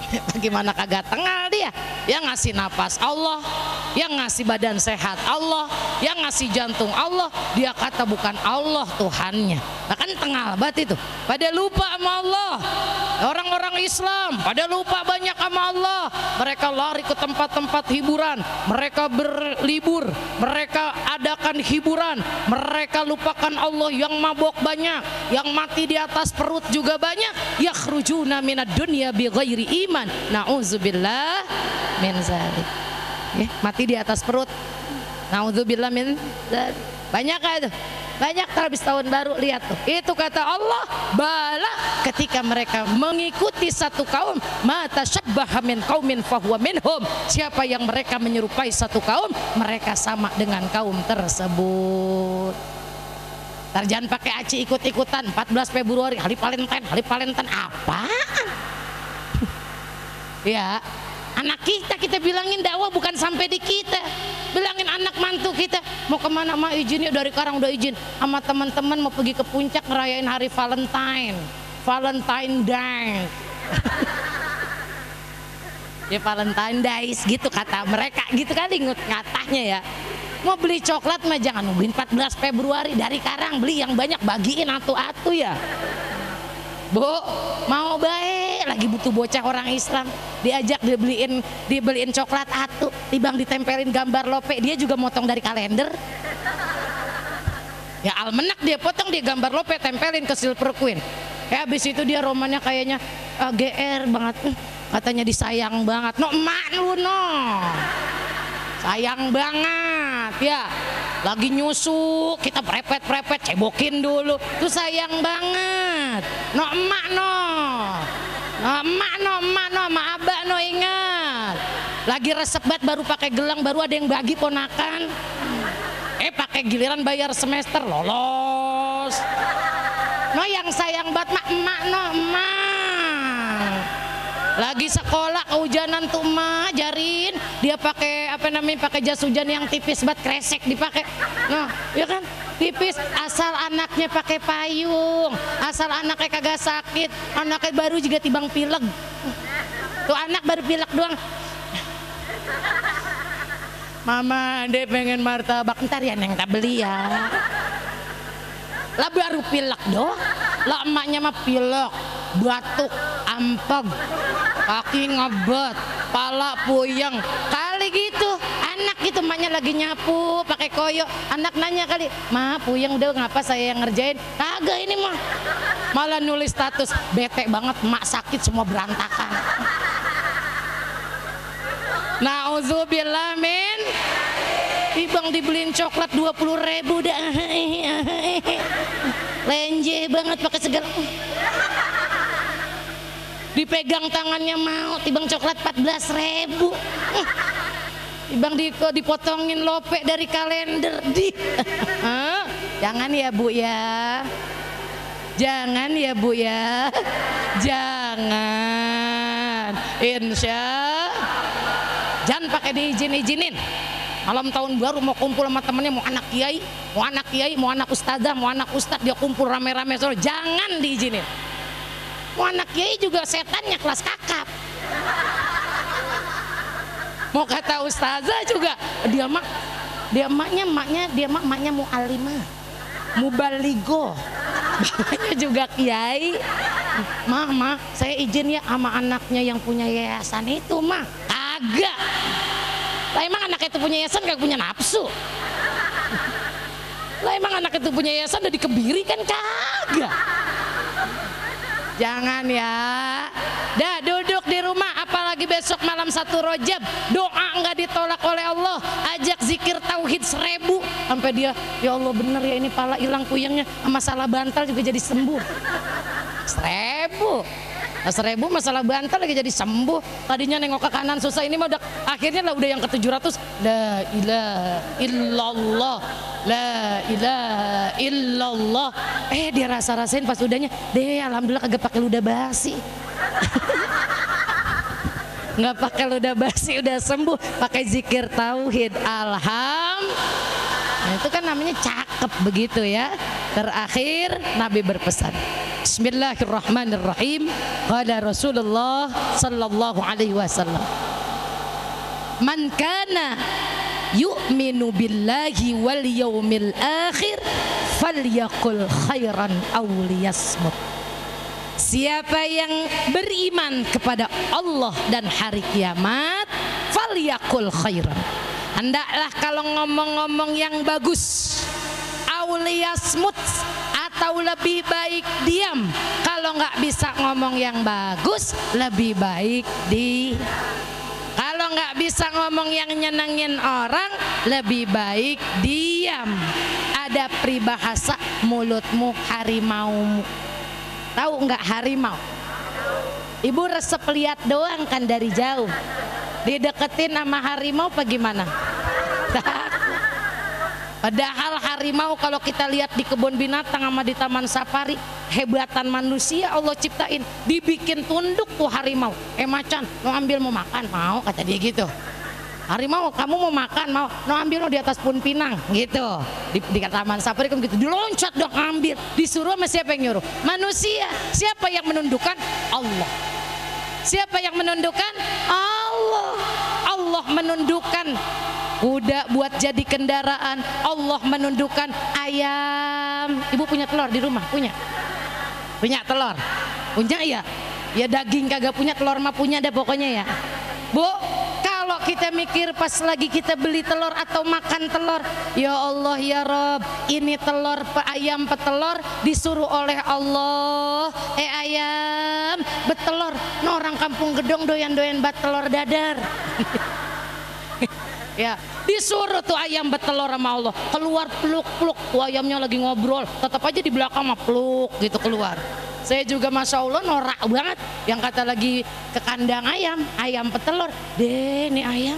Bagaimana kagak tengal dia? Yang ngasih napas Allah, yang ngasih badan sehat Allah, yang ngasih jantung Allah. Dia kata bukan Allah Tuhannya. Nah kan tengal banget itu. Pada lupa sama Allah. Orang-orang Islam pada lupa banyak sama Allah. Mereka lari ke tempat-tempat hiburan, mereka berlibur, mereka adakan hiburan, mereka lupakan Allah. Yang mabok banyak, yang mati di atas perut juga banyak. Yakhrujuna minad dunya bighairi iman. Na'udzubillah min zalik. Mati di atas perut. Na'udzubillah min zalik. Banyak kan itu? Banyak. Habis tahun baru lihat tuh. Itu kata Allah, bala ketika mereka mengikuti satu kaum, ma tasyabbaha min qaumin fahuwa minhum. Siapa yang mereka menyerupai satu kaum, mereka sama dengan kaum tersebut. Ntar jangan pakai aci ikut-ikutan 14 Februari hari Valentine apaan? Ya, anak kita bilangin dakwah bukan sampai di kita. Bilangin anak mantu kita mau kemana, mah izin ya, dari sekarang udah izin sama teman-teman mau pergi ke puncak ngerayain hari Valentine. Valentine Day. Ya Valentine Days gitu kata mereka gitu kali ngatahnya ya. Mau beli coklat mah jangan nungguin 14 Februari, dari sekarang beli yang banyak, bagiin atu-atu ya. Bu, mau baik lagi butuh bocah orang Islam, diajak dibeliin coklat atu, tibang ditempelin gambar lope, dia juga motong dari kalender. Ya almenak dia potong, dia gambar lope tempelin ke Silver Queen. Habis itu dia romannya kayaknya GR banget, katanya disayang banget. No emak lu no, sayang banget ya. Lagi nyusu kita prepet cebokin dulu tuh, sayang banget. No emak no, no emak no, ma abah no, ingat. Lagi resep banget, baru pakai gelang, baru ada yang bagi ponakan. Pakai giliran bayar semester lolos. No yang sayang banget mak emak no, emak. Lagi sekolah kehujanan tuh emak ajarin dia pakai apa namanya, pakai jas hujan yang tipis banget, kresek dipakai. Nah, ya kan? Tipis, asal anaknya pakai payung, asal anaknya kagak sakit, anaknya baru juga tibang pilek. Tuh anak baru pilek doang. Mama, dia pengen martabak, ntar ya neng tak beli ya. Lah baru pilek doang. Lah emaknya mah pilek, batuk, ampeg, kaki ngebet, pala puyeng, kali gitu. Anak gitu, emaknya lagi nyapu pakai koyo, anak nanya kali, ma puyeng deh ngapa saya yang ngerjain? Kagak, ini mah malah nulis status, bete banget emak sakit semua berantakan. Nauzubillah min. Ibang dibeliin coklat 20.000 dah. Lenje banget pakai segala. Dipegang tangannya mau, tibang coklat 14.000. Ibang dipotongin lope dari kalender di. Jangan ya Bu ya. Jangan ya Bu ya. Jangan. Jangan pakai diizinin. Malam tahun baru mau kumpul sama temennya, mau anak kiai, mau anak ustazah, mau anak ustadz, dia kumpul rame-rame sore, jangan diizinin. Mau anak kiai juga setannya kelas kakap. Mau kata ustazah juga dia maknya mau alimah, mubaligo, bapaknya juga kiai. Mah, saya izin ya sama anaknya yang punya yayasan itu mah. Kagak. Lah emang anak itu punya yayasan gak punya nafsu? Lah emang anak itu punya yayasan udah dikebiri kan? Kagak. Jangan ya. Dah duduk di rumah, apalagi besok malam 1 Rajab, doa nggak ditolak oleh Allah. Ajak zikir tauhid 1000 sampai dia, ya Allah bener ya ini pala hilang puyengnya, masalah bantal juga jadi sembuh. 1000 masalah bantal lagi jadi sembuh. Tadinya nengok ke kanan susah, ini mah udah akhirnya lah udah yang ke 700. La ilaha illallah, la ilaha illallah. Dia rasain pas udahnya, deh alhamdulillah kagak pakai ludah basi. Nggak pakai ludah basi udah sembuh, pakai zikir tauhid. Nah, itu kan namanya cakep begitu ya. Terakhir Nabi berpesan, Bismillahirrahmanirrahim. Qala Rasulullah sallallahu alaihi wasallam, man kana yu'minu billahi wal yaumil akhir falyaqul khairan aw liyasmut. Siapa yang beriman kepada Allah dan hari kiamat, falyaqul khairan, hendaklah kalau ngomong-ngomong yang bagus, aw liyasmut, atau lebih baik diam. Kalau nggak bisa ngomong yang bagus, lebih baik kalau nggak bisa ngomong yang nyenengin orang, lebih baik diam. Ada peribahasa, mulutmu harimaumu. Tahu nggak harimau? Ibu resep lihat doang kan dari jauh. Dideketin sama harimau apa gimana? Padahal harimau kalau kita lihat di kebun binatang sama di taman safari, hebatan manusia Allah ciptain, dibikin tunduk tuh harimau. Macan mau ambil mau makan, mau kata dia gitu. harimau kamu mau makan, mau ambil di atas pohon pinang gitu, di taman safari kan gitu, diloncat dong ambil, disuruh sama siapa yang nyuruh? Manusia. Siapa yang menundukkan? Allah. Siapa yang menundukkan? Allah. Allah menundukkan kuda buat jadi kendaraan, Allah menundukkan ayam. Ibu punya telur di rumah? Punya telur? Punya ya? Ya daging kagak punya, telur mah punya deh pokoknya ya. Bu, kalau kita mikir pas lagi kita beli telur atau makan telur, ya Allah ya Rob, ini telur ayam petelur disuruh oleh Allah, ayam betelur, no orang kampung gedong doyan-doyan bat telur dadar. Ya, disuruh tuh ayam betelur sama Allah, keluar peluk-peluk, tuh ayamnya lagi ngobrol, tetap aja di belakang mah peluk gitu keluar. Saya juga Masya Allah norak banget yang kata lagi ke kandang ayam petelur, deh nih ayam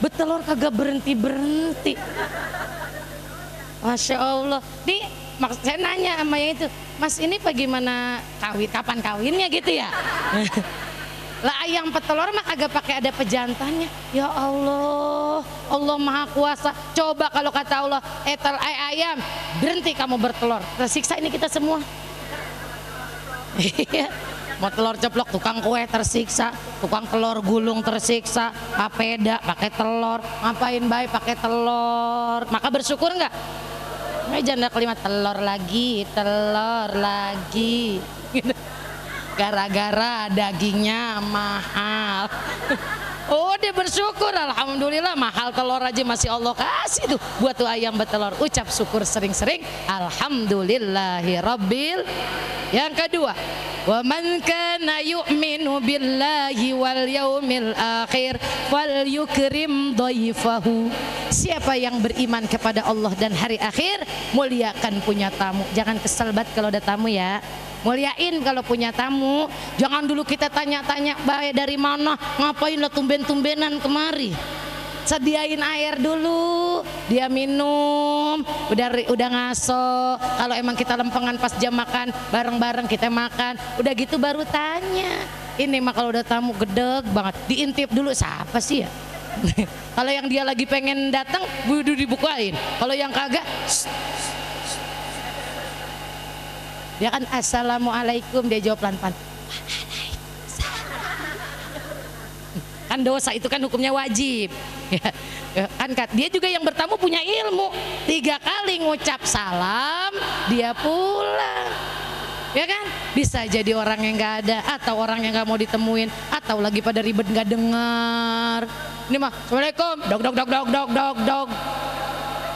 betelur kagak berhenti. Masya Allah. Nih saya nanya sama yang itu, Mas ini bagaimana kapan kawinnya gitu ya? Lah ayam petelur mah kagak pakai ada pejantannya. Ya Allah, Allah Maha Kuasa. Coba kalau kata Allah, ayam berhenti kamu bertelur, tersiksa ini kita semua. Mau telur ceplok, tukang kue tersiksa, tukang telur gulung tersiksa, papeda pakai telur, ngapain baik pakai telur. Maka bersyukur nggak? Janda kelima, telur lagi gara-gara dagingnya mahal. Oh dia bersyukur, alhamdulillah mahal telur aja masih Allah kasih tuh buat tuh ayam betelur. Ucap syukur sering-sering, alhamdulillahirabbil. Yang kedua, wa man kana yu'minu billahi wal yaumil akhir falyukrim dhaifahu. Siapa yang beriman kepada Allah dan hari akhir, muliakan punya tamu. Jangan kesel banget kalau ada tamu ya. Muliain kalau punya tamu. Jangan dulu kita tanya-tanya, baik dari mana, ngapain lo tumben-tumbenan kemari. Sediain air dulu, dia minum, udah ngaso. Kalau emang kita lempengan pas jam makan, bareng-bareng kita makan, udah gitu baru tanya. Ini mah kalau udah tamu gedeg banget, diintip dulu siapa sih ya. Kalau yang dia lagi pengen datang, udah dibukain. Kalau yang kagak, dia kan assalamualaikum, dia jawab pelan-pelan. Kan dosa itu kan hukumnya wajib. Kan dia juga yang bertamu punya ilmu, 3 kali ngucap salam dia pulang, ya kan? Bisa jadi orang yang nggak ada, atau orang yang nggak mau ditemuin, atau lagi pada ribet nggak dengar. Ini mah assalamualaikum, dog dog dog dog dog dog dog,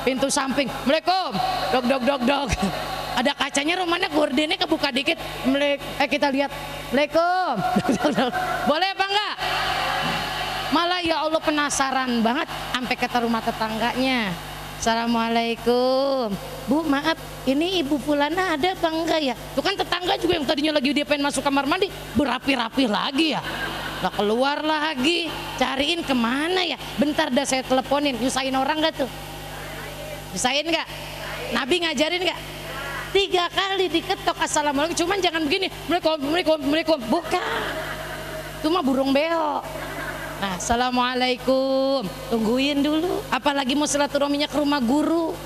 pintu samping, assalamualaikum, dog dog dog dog. Ada kacanya, rumahnya gordennya kebuka dikit, kita lihat, assalamualaikum, boleh apa enggak? Malah ya Allah penasaran banget sampai ke rumah tetangganya. Assalamualaikum, Bu maaf ini Ibu Fulana ada apa enggak ya? Tuh kan tetangga juga yang tadinya lagi dia pengen masuk kamar mandi berapi-rapi lagi ya. Lah keluar lagi, cariin kemana ya? Bentar dah saya teleponin. Nyusahin orang enggak tuh? Nyusahin enggak? Nabi ngajarin enggak? 3 kali diketok assalamualaikum, cuman jangan begini, Assalamualaikum, bukan. Itu mah burung beo. Nah, assalamualaikum, tungguin dulu. Apalagi mau silaturahminya ke rumah guru,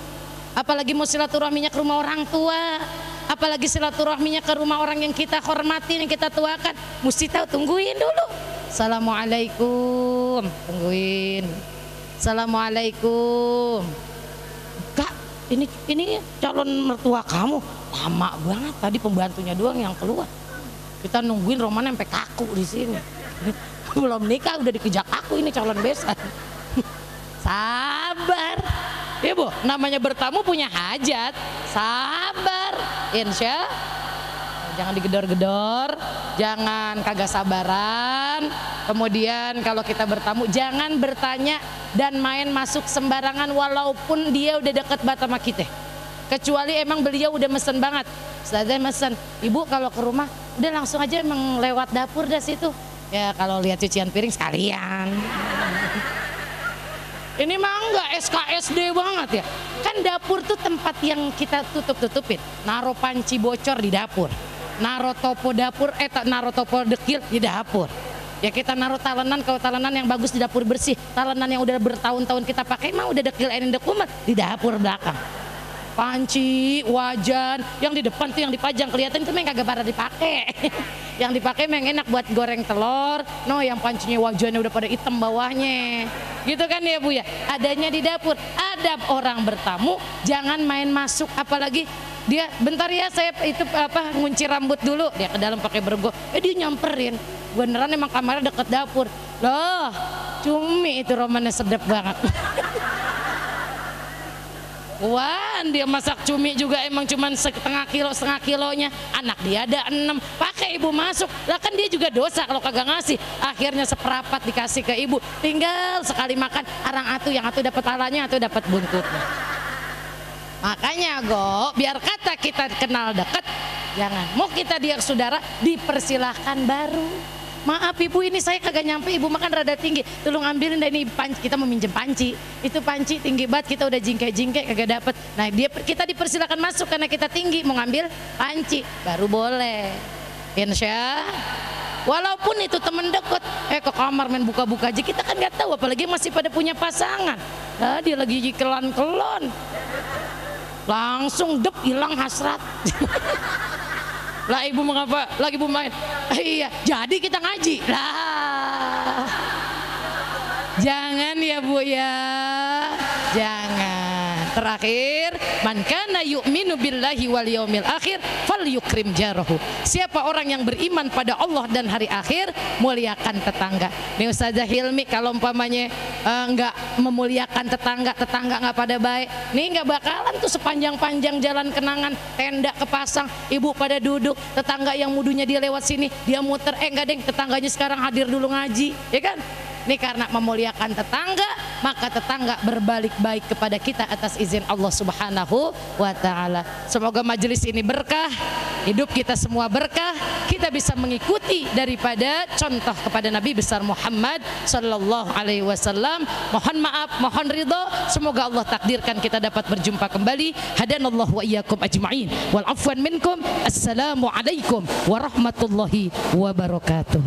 apalagi mau silaturahminya ke rumah orang tua, apalagi silaturahminya ke rumah orang yang kita hormati, yang kita tuakan, mesti tahu, tungguin dulu. Assalamualaikum, tungguin. Assalamualaikum, Kak, ini calon mertua kamu lama banget, tadi pembantunya doang yang keluar. Kita nungguin Roman sampai kaku di sini. Belum nikah udah dikejar aku, ini calon besan. Sabar ya Bu, namanya bertamu punya hajat, sabar. Insya jangan digedor-gedor, jangan kagak sabaran. Kemudian kalau kita bertamu jangan bertanya dan main masuk sembarangan walaupun dia udah deket banget sama kita, kecuali emang beliau udah mesen banget. Ustazah mesen, Ibu kalau ke rumah udah langsung aja emang lewat dapur dah situ. Ya kalau lihat cucian piring sekalian. Ini mah enggak SKSD banget ya. Kan dapur tuh tempat yang kita tutup-tutupin. Naro panci bocor di dapur, naro topo dapur, naro topo dekil di dapur. Ya kita naruh talenan, kalau talenan yang bagus di dapur bersih, talenan yang udah bertahun-tahun kita pakai mah udah dekil enin dekumat di dapur belakang. Panci, wajan, yang di depan tuh yang dipajang kelihatan itu memang kagak pada dipakai. Yang dipakai memang enak buat goreng telur. No, yang pancinya wajannya udah pada hitam bawahnya. Gitu kan ya Bu ya? Adanya di dapur. Ada orang bertamu, jangan main masuk, apalagi dia bentar ya saya itu ngunci rambut dulu, dia ke dalam pakai bergo. Dia nyamperin. Beneran emang kamarnya deket dapur. Loh, cumi itu romannya sedap banget. Wah, dia masak cumi juga emang cuman setengah kilonya. Anak dia ada 6, pakai ibu masuk. Lah kan dia juga dosa kalau kagak ngasih. Akhirnya seperapat dikasih ke ibu. Tinggal sekali makan, arang atuh, yang atuh dapat palanya, atuh dapat buntutnya. Makanya biar kata kita kenal dekat, jangan. Mau kita dia saudara, dipersilahkan baru. Maaf ibu, ini saya kagak nyampe, ibu makan rada tinggi, tolong ambilin deh ini panci. Kita mau minjem panci, itu panci tinggi banget, kita udah jingke-jingke kagak dapet. Nah kita dipersilakan masuk karena kita tinggi, mau ngambil panci baru boleh. Insya, walaupun itu temen deket, ke kamar main buka-buka aja, kita kan nggak tahu, apalagi masih pada punya pasangan. Nah, dia lagi kelon-kelon, langsung dep hilang hasrat. Lah ibu mengapa? Lagi ibu main. Iya, jadi kita ngaji. Lah. Jangan ya Bu ya. Jangan. Terakhir, man kana yu'minu billahi wal yaumil akhir falyukrim jarahu. Siapa orang yang beriman pada Allah dan hari akhir, muliakan tetangga. Nih Ustazah Hilmi kalau umpamanya enggak memuliakan tetangga enggak pada baik, nih enggak bakalan tuh sepanjang-panjang jalan kenangan tenda kepasang, ibu pada duduk, tetangga yang mudunya dia lewat sini, dia muter, enggak deng, tetangganya sekarang hadir dulu ngaji, ya kan? Ini karena memuliakan tetangga, maka tetangga berbalik baik kepada kita atas izin Allah Subhanahu wa Ta'ala. Semoga majelis ini berkah, hidup kita semua berkah, kita bisa mengikuti daripada contoh kepada Nabi besar Muhammad sallallahu alaihi wasallam. Mohon maaf, mohon ridho, semoga Allah takdirkan kita dapat berjumpa kembali. Hadanallahu wa iyyakum ajma'in wal afwan minkum. Assalamualaikum warahmatullahi wabarakatuh.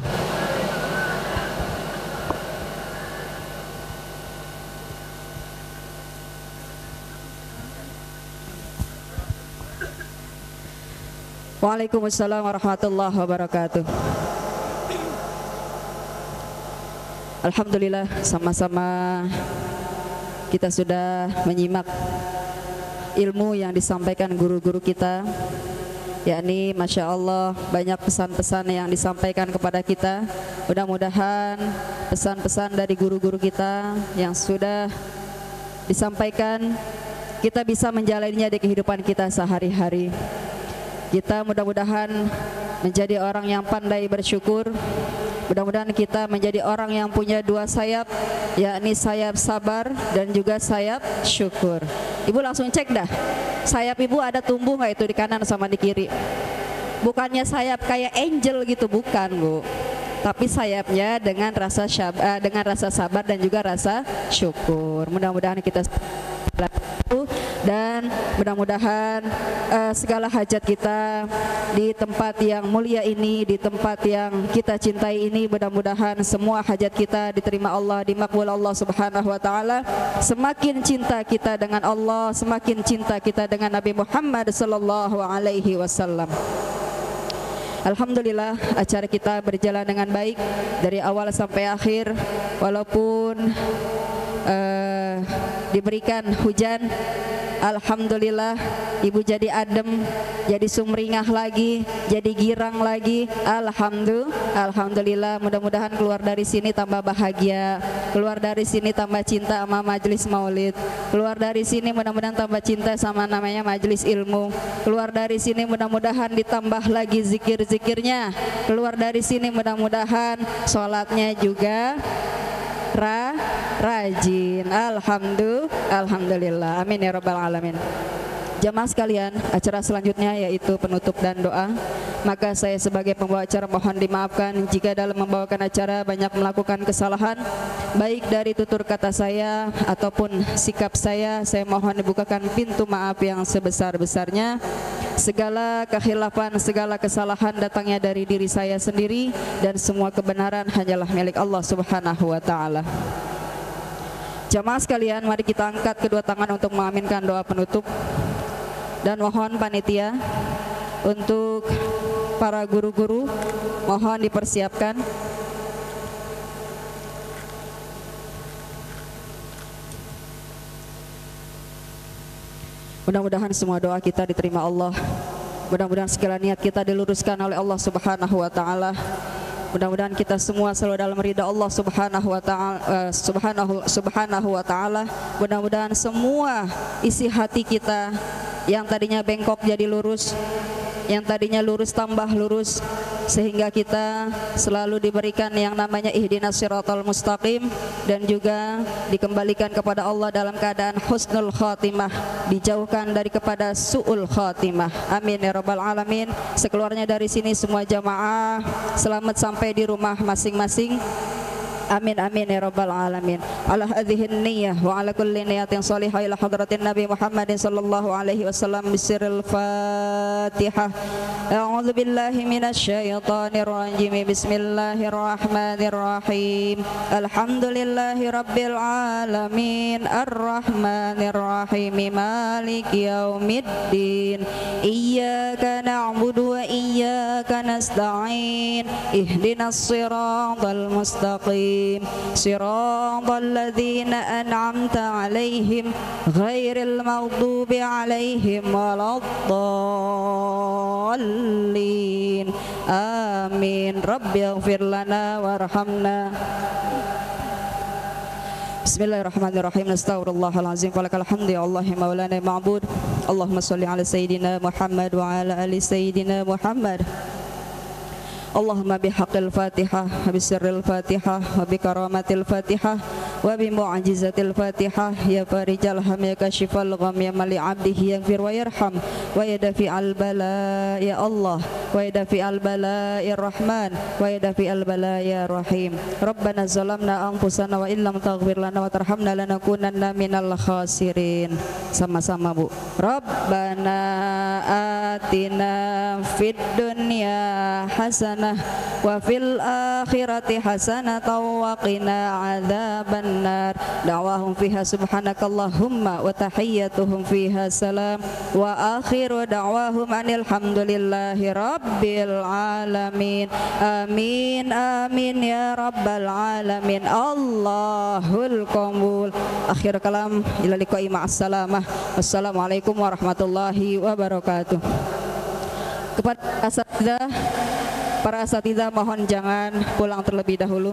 Waalaikumsalam warahmatullahi wabarakatuh. Alhamdulillah, sama-sama kita sudah menyimak ilmu yang disampaikan guru-guru kita, yakni Masya Allah banyak pesan-pesan yang disampaikan kepada kita. Mudah-mudahan pesan-pesan dari guru-guru kita yang sudah disampaikan kita bisa menjalaninya di kehidupan kita sehari-hari. Kita mudah-mudahan menjadi orang yang pandai bersyukur. Mudah-mudahan kita menjadi orang yang punya dua sayap, yakni sayap sabar dan juga sayap syukur. Ibu langsung cek dah, sayap ibu ada tumbuh nggak itu di kanan sama di kiri? Bukannya sayap kayak angel gitu, bukan Bu, tapi sayapnya dengan rasa sabar dan juga rasa syukur. Mudah-mudahan kita dan mudah-mudahan segala hajat kita di tempat yang mulia ini, di tempat yang kita cintai ini, mudah-mudahan semua hajat kita diterima Allah, dimakbul Allah Subhanahu wa Ta'ala. Semakin cinta kita dengan Allah, semakin cinta kita dengan Nabi Muhammad sallallahu alaihi wasallam. Alhamdulillah acara kita berjalan dengan baik dari awal sampai akhir, walaupun diberikan hujan. Alhamdulillah ibu jadi adem, jadi sumringah lagi, jadi girang lagi. Alhamdulillah, mudah-mudahan keluar dari sini tambah bahagia, keluar dari sini tambah cinta sama majelis maulid, keluar dari sini mudah-mudahan tambah cinta sama namanya majelis ilmu, keluar dari sini mudah-mudahan ditambah lagi zikir-zikirnya, keluar dari sini mudah-mudahan sholatnya juga rajin. Alhamdulillah, amin ya rabbal alamin. Jamaah sekalian, acara selanjutnya yaitu penutup dan doa. Maka saya sebagai pembawa acara mohon dimaafkan jika dalam membawakan acara banyak melakukan kesalahan, baik dari tutur kata saya ataupun sikap saya mohon dibukakan pintu maaf yang sebesar-besarnya. Segala kekhilafan, segala kesalahan datangnya dari diri saya sendiri, dan semua kebenaran hanyalah milik Allah Subhanahu wa taala. Jamaah sekalian, mari kita angkat kedua tangan untuk mengaminkan doa penutup. Dan mohon panitia untuk para guru-guru mohon dipersiapkan. Mudah-mudahan semua doa kita diterima Allah. Mudah-mudahan segala niat kita diluruskan oleh Allah Subhanahu wa taala. Mudah-mudahan kita semua selalu dalam ridha Allah Subhanahu wa taala. Mudah-mudahan semua isi hati kita yang tadinya bengkok jadi lurus, yang tadinya lurus tambah lurus, sehingga kita selalu diberikan yang namanya ihdinas siratal mustaqim, dan juga dikembalikan kepada Allah dalam keadaan husnul khatimah, dijauhkan dari kepada su'ul khatimah. Amin ya rabbal alamin. Sekeluarnya dari sini semua jamaah selamat sampai di rumah masing-masing. Amin amin ya rabbal alamin. Ala hadhihi niyyah wa ala kulli niyatin salihah ila hadratin Nabi Muhammadin sallallahu alaihi wasallam bisirril Fatihah. A'udzu billahi minasy syaithanir rajim. Bismillahirrahmanirrahim. Alhamdulillahi rabbil alamin arrahmanir rahim maliki yaumiddin. Iyyaka na'budu wa iyyaka nasta'in. Ihdinas siratal mustaqim. صراط الذين أنعمت عليهم غير المغضوب عليهم ولا الضالين آمين رب اغفر لنا وارحمنا Bismillahirrahmanirrahim. Astaghfirullahalazim. Walakal hamdu ya Allah maulana ma'bud. Allahumma shalli ala sayyidina Muhammad wa ala ali sayyidina Muhammad. Allahumma bihaqqil Fatihah wa bisirril Fatihah wa bikaramatil Fatihah wa bimu'jizatil Fatihah ya farijal ham ya kashifal gham ya mali abdihi yaghfir wa yarham wa yadafi'al bala ya Allah wa yadafi'al bala ya Rahman wa yadafi'al bala ya Rahim. Rabbana zalamna anfusana wa illam taghfir lana wa tarhamna lanakunanna minal khasirin. Sama-sama Bu. Rabbana atina fid dunya hasanah wa fil akhirati hasanatan wa qina adzabannar. Da'wahum fiha subhanakallahumma wa tahiyyatuhum fiha salam wa akhiru da'wahum anil hamdulillahi rabbil alamin. Amin amin ya rabbal alamin. Allahul qabul. Akhir kalam ila liqa'i ma'assalamah. Wassalamualaikum warahmatullahi wabarakatuh. Kepada para asatidzah mohon jangan pulang terlebih dahulu.